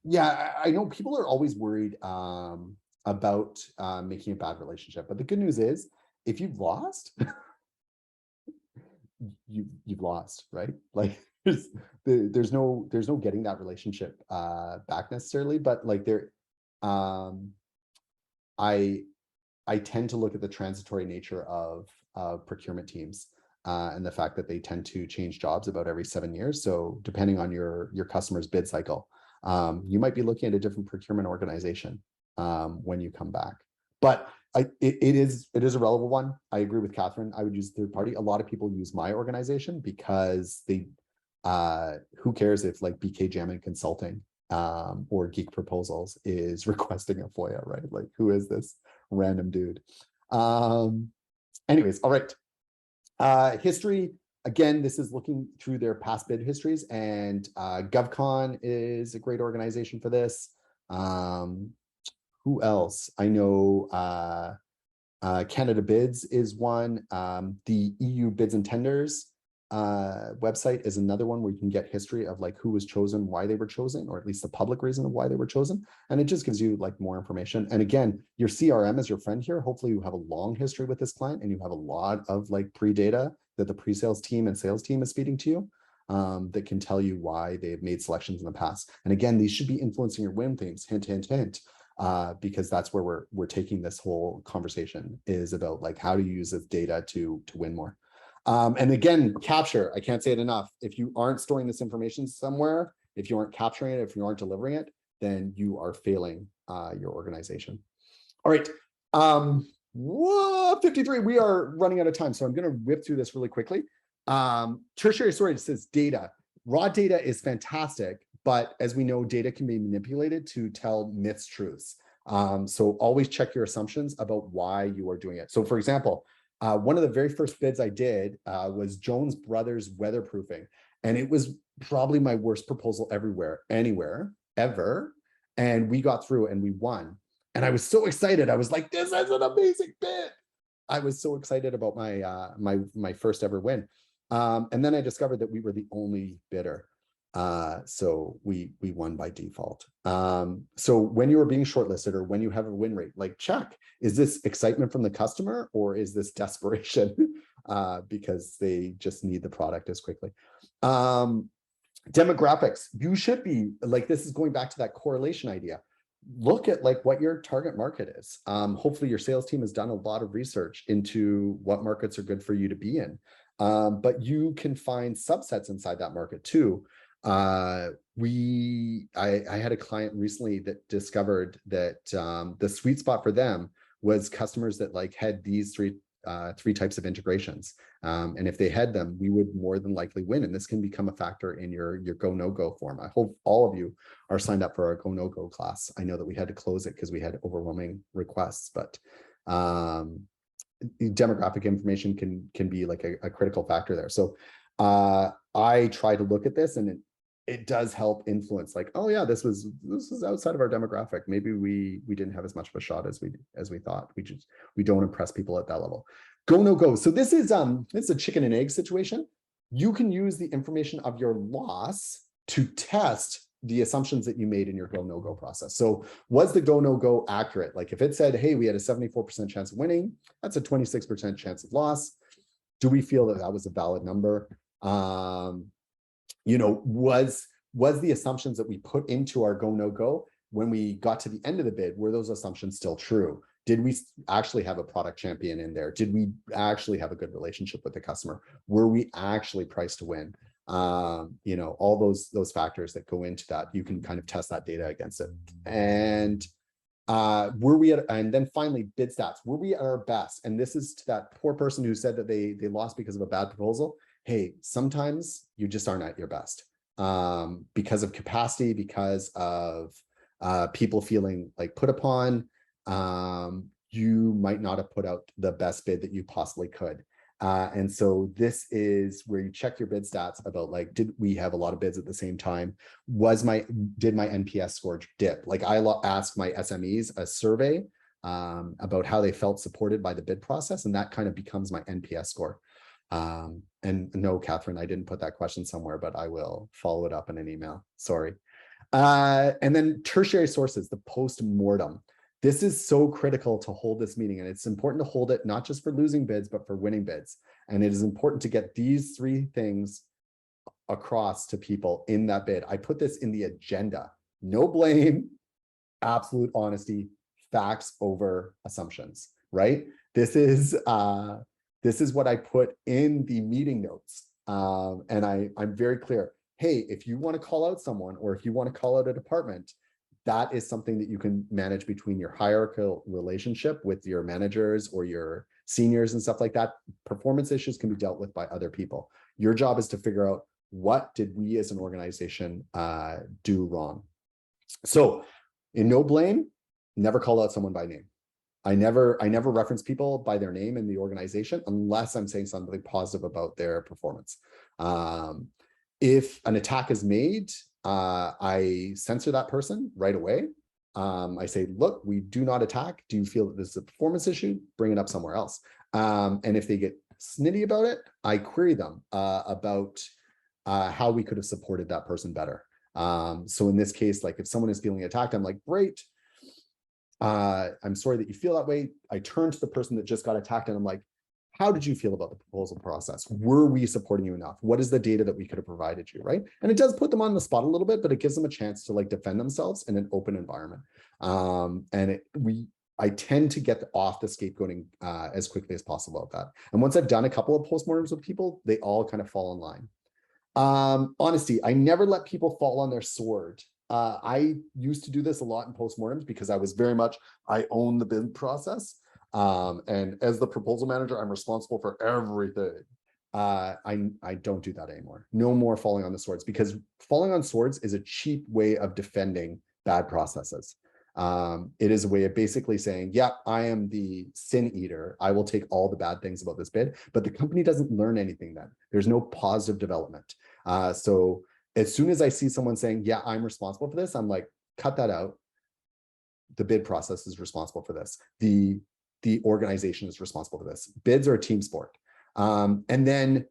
yeah, I know people are always worried about making a bad relationship, but the good news is, if you've lost, you've lost, right? Like there's no getting that relationship back necessarily, but like I tend to look at the transitory nature of procurement teams and the fact that they tend to change jobs about every 7 years. So depending on your customer's bid cycle, you might be looking at a different procurement organization when you come back. But it is a relevant one. I agree with Catherine. I would use third party. A lot of people use my organization because they who cares if like BK Jammin Consulting or Geek Proposals is requesting a FOIA, right? Like, who is this random dude? Anyways, all right. History, again, this is looking through their past bid histories, and GovCon is a great organization for this. Who else? I know Canada Bids is one. The EU Bids and Tenders website is another one where you can get history of like who was chosen, why they were chosen, or at least the public reason of why they were chosen. And it just gives you like more information. And again, your CRM is your friend here. Hopefully you have a long history with this client and you have a lot of like pre-data that the pre-sales team and sales team is feeding to you that can tell you why they've made selections in the past. And again, these should be influencing your win themes, hint, hint, hint. Because that's where we're taking this whole conversation, is about like how to use this data to win more. And again, capture, I can't say it enough. If you aren't storing this information somewhere, if you aren't capturing it, if you aren't delivering it, then you are failing your organization. All right. 53, we are running out of time. So I'm going to whip through this really quickly. Tertiary storage says data. Raw data is fantastic, but as we know, data can be manipulated to tell myths truths. So always check your assumptions about why you are doing it. So for example, one of the very first bids I did was Jones Brothers weatherproofing. And it was probably my worst proposal anywhere, ever. And we got through and we won. And I was so excited. I was like, this is an amazing bid. I was so excited about my my first ever win. And then I discovered that we were the only bidder. So we won by default. So when you are being shortlisted or when you have a win rate, like check, is this excitement from the customer or is this desperation because they just need the product as quickly? Demographics, you should be like, this is going back to that correlation idea. Look at like what your target market is. Hopefully your sales team has done a lot of research into what markets are good for you to be in. But you can find subsets inside that market too. I had a client recently that discovered that the sweet spot for them was customers that like had these three types of integrations. And if they had them, we would more than likely win. And this can become a factor in your go, no go form. I hope all of you are signed up for our go, no go class. I know that we had to close it because we had overwhelming requests, but demographic information can be like a critical factor there. So I try to look at this and it does help influence like, oh yeah, this was outside of our demographic. Maybe we didn't have as much of a shot as we thought. We don't impress people at that level. Go, no go. So this is a chicken and egg situation. You can use the information of your loss to test the assumptions that you made in your go, no go process. So was the go, no go accurate? Like if it said, hey, we had a 74% chance of winning, that's a 26% chance of loss. Do we feel that that was a valid number? You know, was the assumptions that we put into our go, no go when we got to the end of the bid, were those assumptions still true? Did we actually have a product champion in there? Did we actually have a good relationship with the customer? Were we actually priced to win? You know, all those factors that go into that, you can kind of test that data against it. And and then finally bid stats, were we at our best? And this is to that poor person who said that they lost because of a bad proposal. Hey, sometimes you just aren't at your best because of capacity, because of people feeling like put upon. You might not have put out the best bid that you possibly could. And so this is where you check your bid stats about like, did we have a lot of bids at the same time? Did my NPS score dip? Like I asked my SMEs a survey about how they felt supported by the bid process, and that kind of becomes my NPS score. And no, Catherine, I didn't put that question somewhere, but I will follow it up in an email. Sorry. And then tertiary sources, the post-mortem. This is so critical to hold this meeting, and it's important to hold it not just for losing bids, but for winning bids. And it is important to get these three things across to people in that bid. I put this in the agenda. No blame, absolute honesty, facts over assumptions, right? This is what I put in the meeting notes. And I'm very clear. Hey, if you want to call out someone or if you want to call out a department, that is something that you can manage between your hierarchical relationship with your managers or your seniors and stuff like that. Performance issues can be dealt with by other people. Your job is to figure out, what did we as an organization do wrong? So in no blame, never call out someone by name. I never reference people by their name in the organization unless I'm saying something positive about their performance. If an attack is made, I censor that person right away. I say, look, we do not attack. Do you feel that this is a performance issue? Bring it up somewhere else. And if they get snitty about it, I query them about how we could have supported that person better. So in this case, like if someone is feeling attacked, I'm like, great. I'm sorry that you feel that way. I turn to the person that just got attacked and I'm like, how did you feel about the proposal process? Were we supporting you enough? What is the data that we could have provided you, right? And it does put them on the spot a little bit, but it gives them a chance to like defend themselves in an open environment. And I tend to get off the scapegoating as quickly as possible at that. And once I've done a couple of postmortems with people, they all kind of fall in line. Honesty, I never let people fall on their sword. I used to do this a lot in postmortems because I was very much, I own the bid process. And as the proposal manager, I'm responsible for everything. I don't do that anymore. No more falling on the swords, because falling on swords is a cheap way of defending bad processes. It is a way of basically saying, yeah, I am the sin eater. I will take all the bad things about this bid, but the company doesn't learn anything then. There's no positive development. So as soon as I see someone saying, yeah, I'm responsible for this, I'm like, cut that out. The bid process is responsible for this. The organization is responsible for this. Bids are a team sport. And then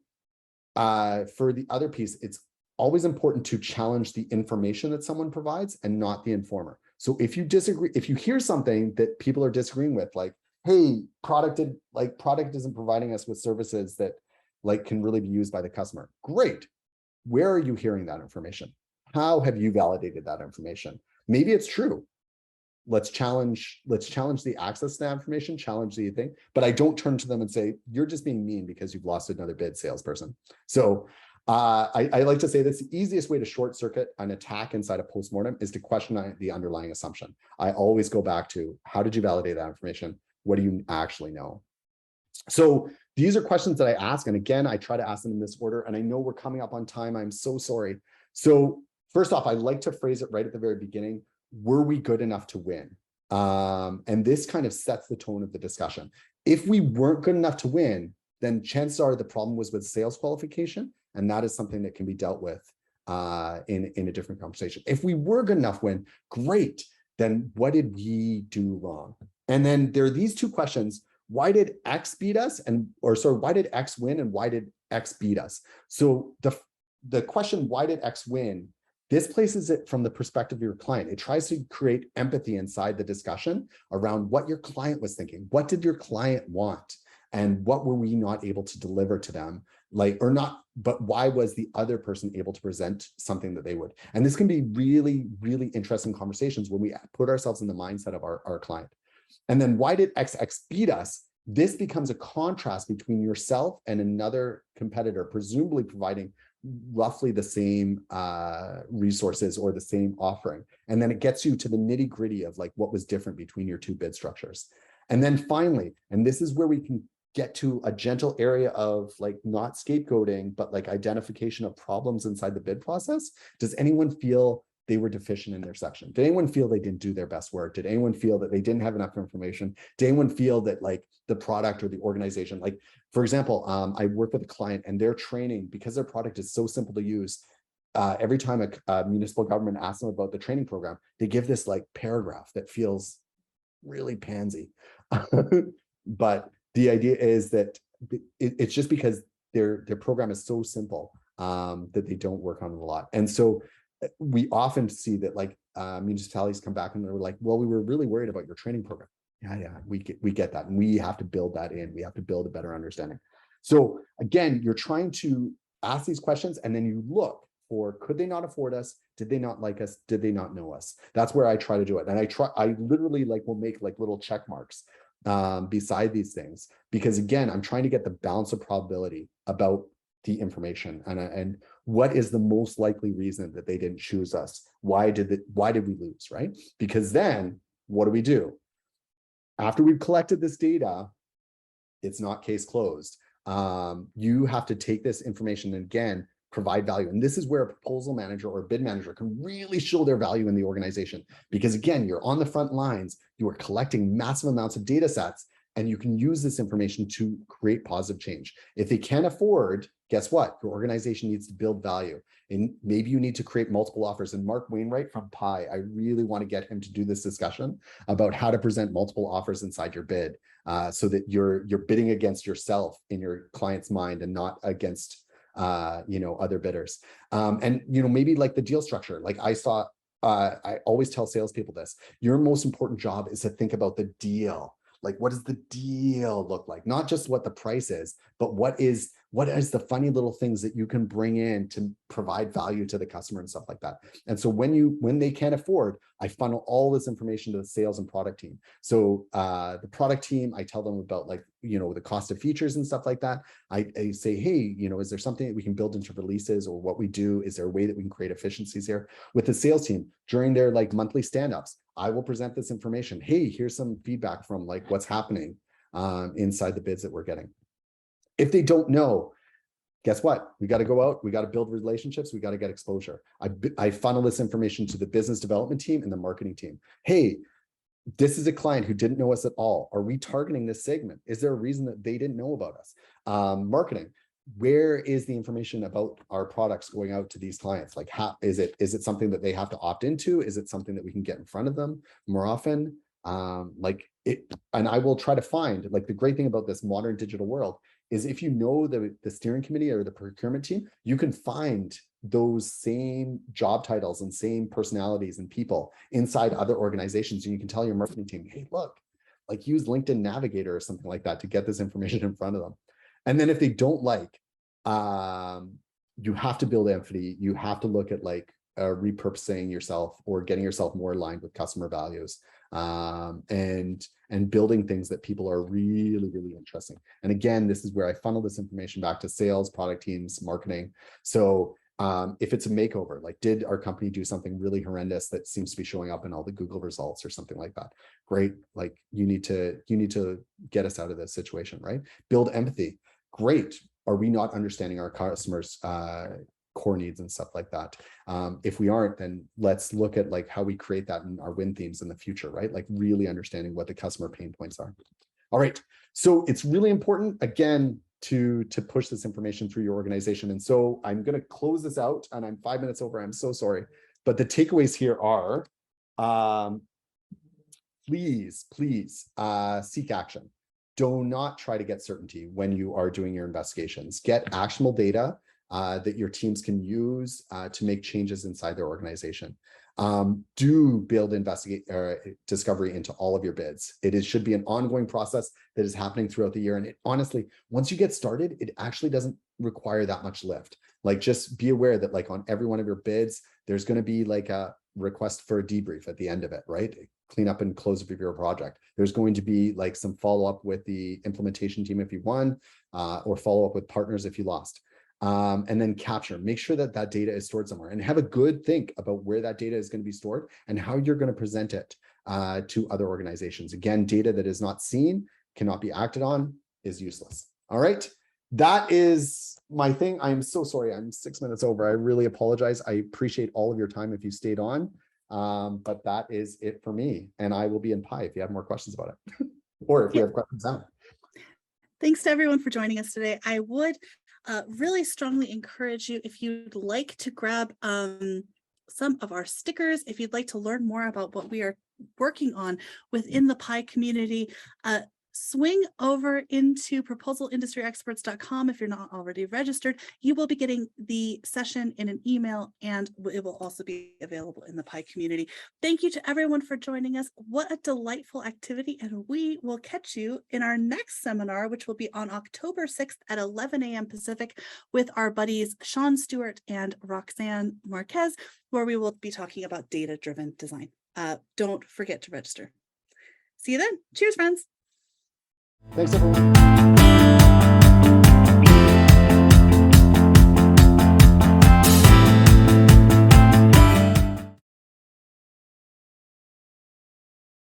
for the other piece, it's always important to challenge the information that someone provides and not the informer. So if you disagree, if you hear something that people are disagreeing with, like, hey, product isn't providing us with services that like can really be used by the customer. Great. Where are you hearing that information? How have you validated that information? Maybe it's true. Let's challenge the access to that information, challenge the thing, but I don't turn to them and say, you're just being mean because you've lost another bid, salesperson. So I like to say this, the easiest way to short circuit an attack inside a postmortem is to question the underlying assumption. I always go back to, how did you validate that information? What do you actually know? So these are questions that I ask. And again, I try to ask them in this order. And I know we're coming up on time. I'm so sorry. So first off, I like to phrase it right at the very beginning. Were we good enough to win? And this kind of sets the tone of the discussion. If we weren't good enough to win, then chances are the problem was with sales qualification. And that is something that can be dealt with in a different conversation. If we were good enough to win, great. Then what did we do wrong? And then there are these two questions. Why did X beat us? Why did X win? And why did X beat us? So the question, why did X win? This places it from the perspective of your client. It tries to create empathy inside the discussion around what your client was thinking. What did your client want? And what were we not able to deliver to them? But why was the other person able to present something that they would? And this can be really, really interesting conversations when we put ourselves in the mindset of our client. And then why did XX beat us? This becomes a contrast between yourself and another competitor, presumably providing roughly the same resources or the same offering. And then it gets you to the nitty gritty of like what was different between your two bid structures. And then finally, and this is where we can get to a gentle area of like not scapegoating, but like identification of problems inside the bid process. Does anyone feel they were deficient in their section? Did anyone feel they didn't do their best work? Did anyone feel that they didn't have enough information? Did anyone feel that like the product or the organization, like for example, I work with a client and their training, because their product is so simple to use, every time a municipal government asks them about the training program, they give this like paragraph that feels really pansy. But the idea is that it's just because their program is so simple that they don't work on it a lot. And so we often see that like municipalities come back and they're like, well, we were really worried about your training program. Yeah, we get that. And we have to build that in. We have to build a better understanding. So again, you're trying to ask these questions and then you look for, could they not afford us? Did they not like us? Did they not know us? That's where I try to do it. And I literally like will make like little check marks beside these things, because again, I'm trying to get the balance of probability about the information and what is the most likely reason that they didn't choose us? Why did we lose, right? Because then what do? After we've collected this data, it's not case closed. You have to take this information and again, provide value. And this is where a proposal manager or a bid manager can really show their value in the organization. Because again, you're on the front lines, you are collecting massive amounts of data sets, and you can use this information to create positive change. If they can't afford, guess what? Your organization needs to build value. And maybe you need to create multiple offers. And Mark Wainwright from Pi, I really want to get him to do this discussion about how to present multiple offers inside your bid so that you're bidding against yourself in your client's mind and not against other bidders. And maybe like the deal structure, like I always tell salespeople this, your most important job is to think about the deal. Like, what does the deal look like? Not just what the price is, but what is the funny little things that you can bring in to provide value to the customer and stuff like that. And so when they can't afford, I funnel all this information to the sales and product team. So the product team, I tell them about, like, you know, the cost of features and stuff like that. I say, hey, you know, is there something that we can build into releases, or what we do? Is there a way that we can create efficiencies here? With the sales team, during their like monthly stand-ups, I will present this information. Hey, here's some feedback from like what's happening inside the bids that we're getting. If they don't know, guess what? We got to go out. We got to build relationships. We got to get exposure. I funnel this information to the business development team and the marketing team. Hey, this is a client who didn't know us at all. Are we targeting this segment? Is there a reason that they didn't know about us? Marketing, where is the information about our products going out to these clients? Like, how is it something that they have to opt into? Is it something that we can get in front of them more often? And I will try to find, like, the great thing about this modern digital world is if you know the steering committee or the procurement team, you can find those same job titles and same personalities and people inside other organizations. And you can tell your marketing team, hey, look, like, use LinkedIn Navigator or something like that to get this information in front of them. And then if they don't like, you have to build empathy. You have to look at like repurposing yourself or getting yourself more aligned with customer values, and building things that people are really, really interesting. And again, this is where I funnel this information back to sales, product teams, marketing. So if it's a makeover, like, did our company do something really horrendous that seems to be showing up in all the Google results or something like that? Great. Like, you need to get us out of this situation, right? Build empathy. Great. Are we not understanding our customers' core needs and stuff like that? If we aren't, then let's look at like how we create that in our win themes in the future, right? Like, really understanding what the customer pain points are. All right. So it's really important, again, to push this information through your organization. And so I'm going to close this out, and I'm 5 minutes over. I'm so sorry. But the takeaways here are, please seek action. Do not try to get certainty when you are doing your investigations. Get actionable data that your teams can use to make changes inside their organization. Do build discovery into all of your bids. Should be an ongoing process that is happening throughout the year. And honestly, once you get started, it actually doesn't require that much lift. Like, just be aware that like on every one of your bids, there's going to be like a request for a debrief at the end of it, right? Clean up and close up your project. There's going to be like some follow-up with the implementation team if you won, or follow up with partners if you lost. And then capture, make sure that that data is stored somewhere, and have a good think about where that data is going to be stored and how you're going to present it to other organizations. Again, data that is not seen, cannot be acted on, is useless. All right. That is my thing. I'm so sorry. I'm 6 minutes over. I really apologize. I appreciate all of your time if you stayed on. But that is it for me. And I will be in Pi if you have more questions about it, or if we have questions now. Thanks to everyone for joining us today. I would really strongly encourage you, if you'd like to grab some of our stickers, if you'd like to learn more about what we are working on within the Pi community, swing over into proposalindustryexperts.com. If you're not already registered, you will be getting the session in an email, and it will also be available in the Pi community. Thank you to everyone for joining us. What a delightful activity. And we will catch you in our next seminar, which will be on October 6th at 11 a.m. Pacific with our buddies Sean Stewart and Roxanne Marquez, where we will be talking about data-driven design. Don't forget to register. See you then. Cheers, friends. Thanks, everyone.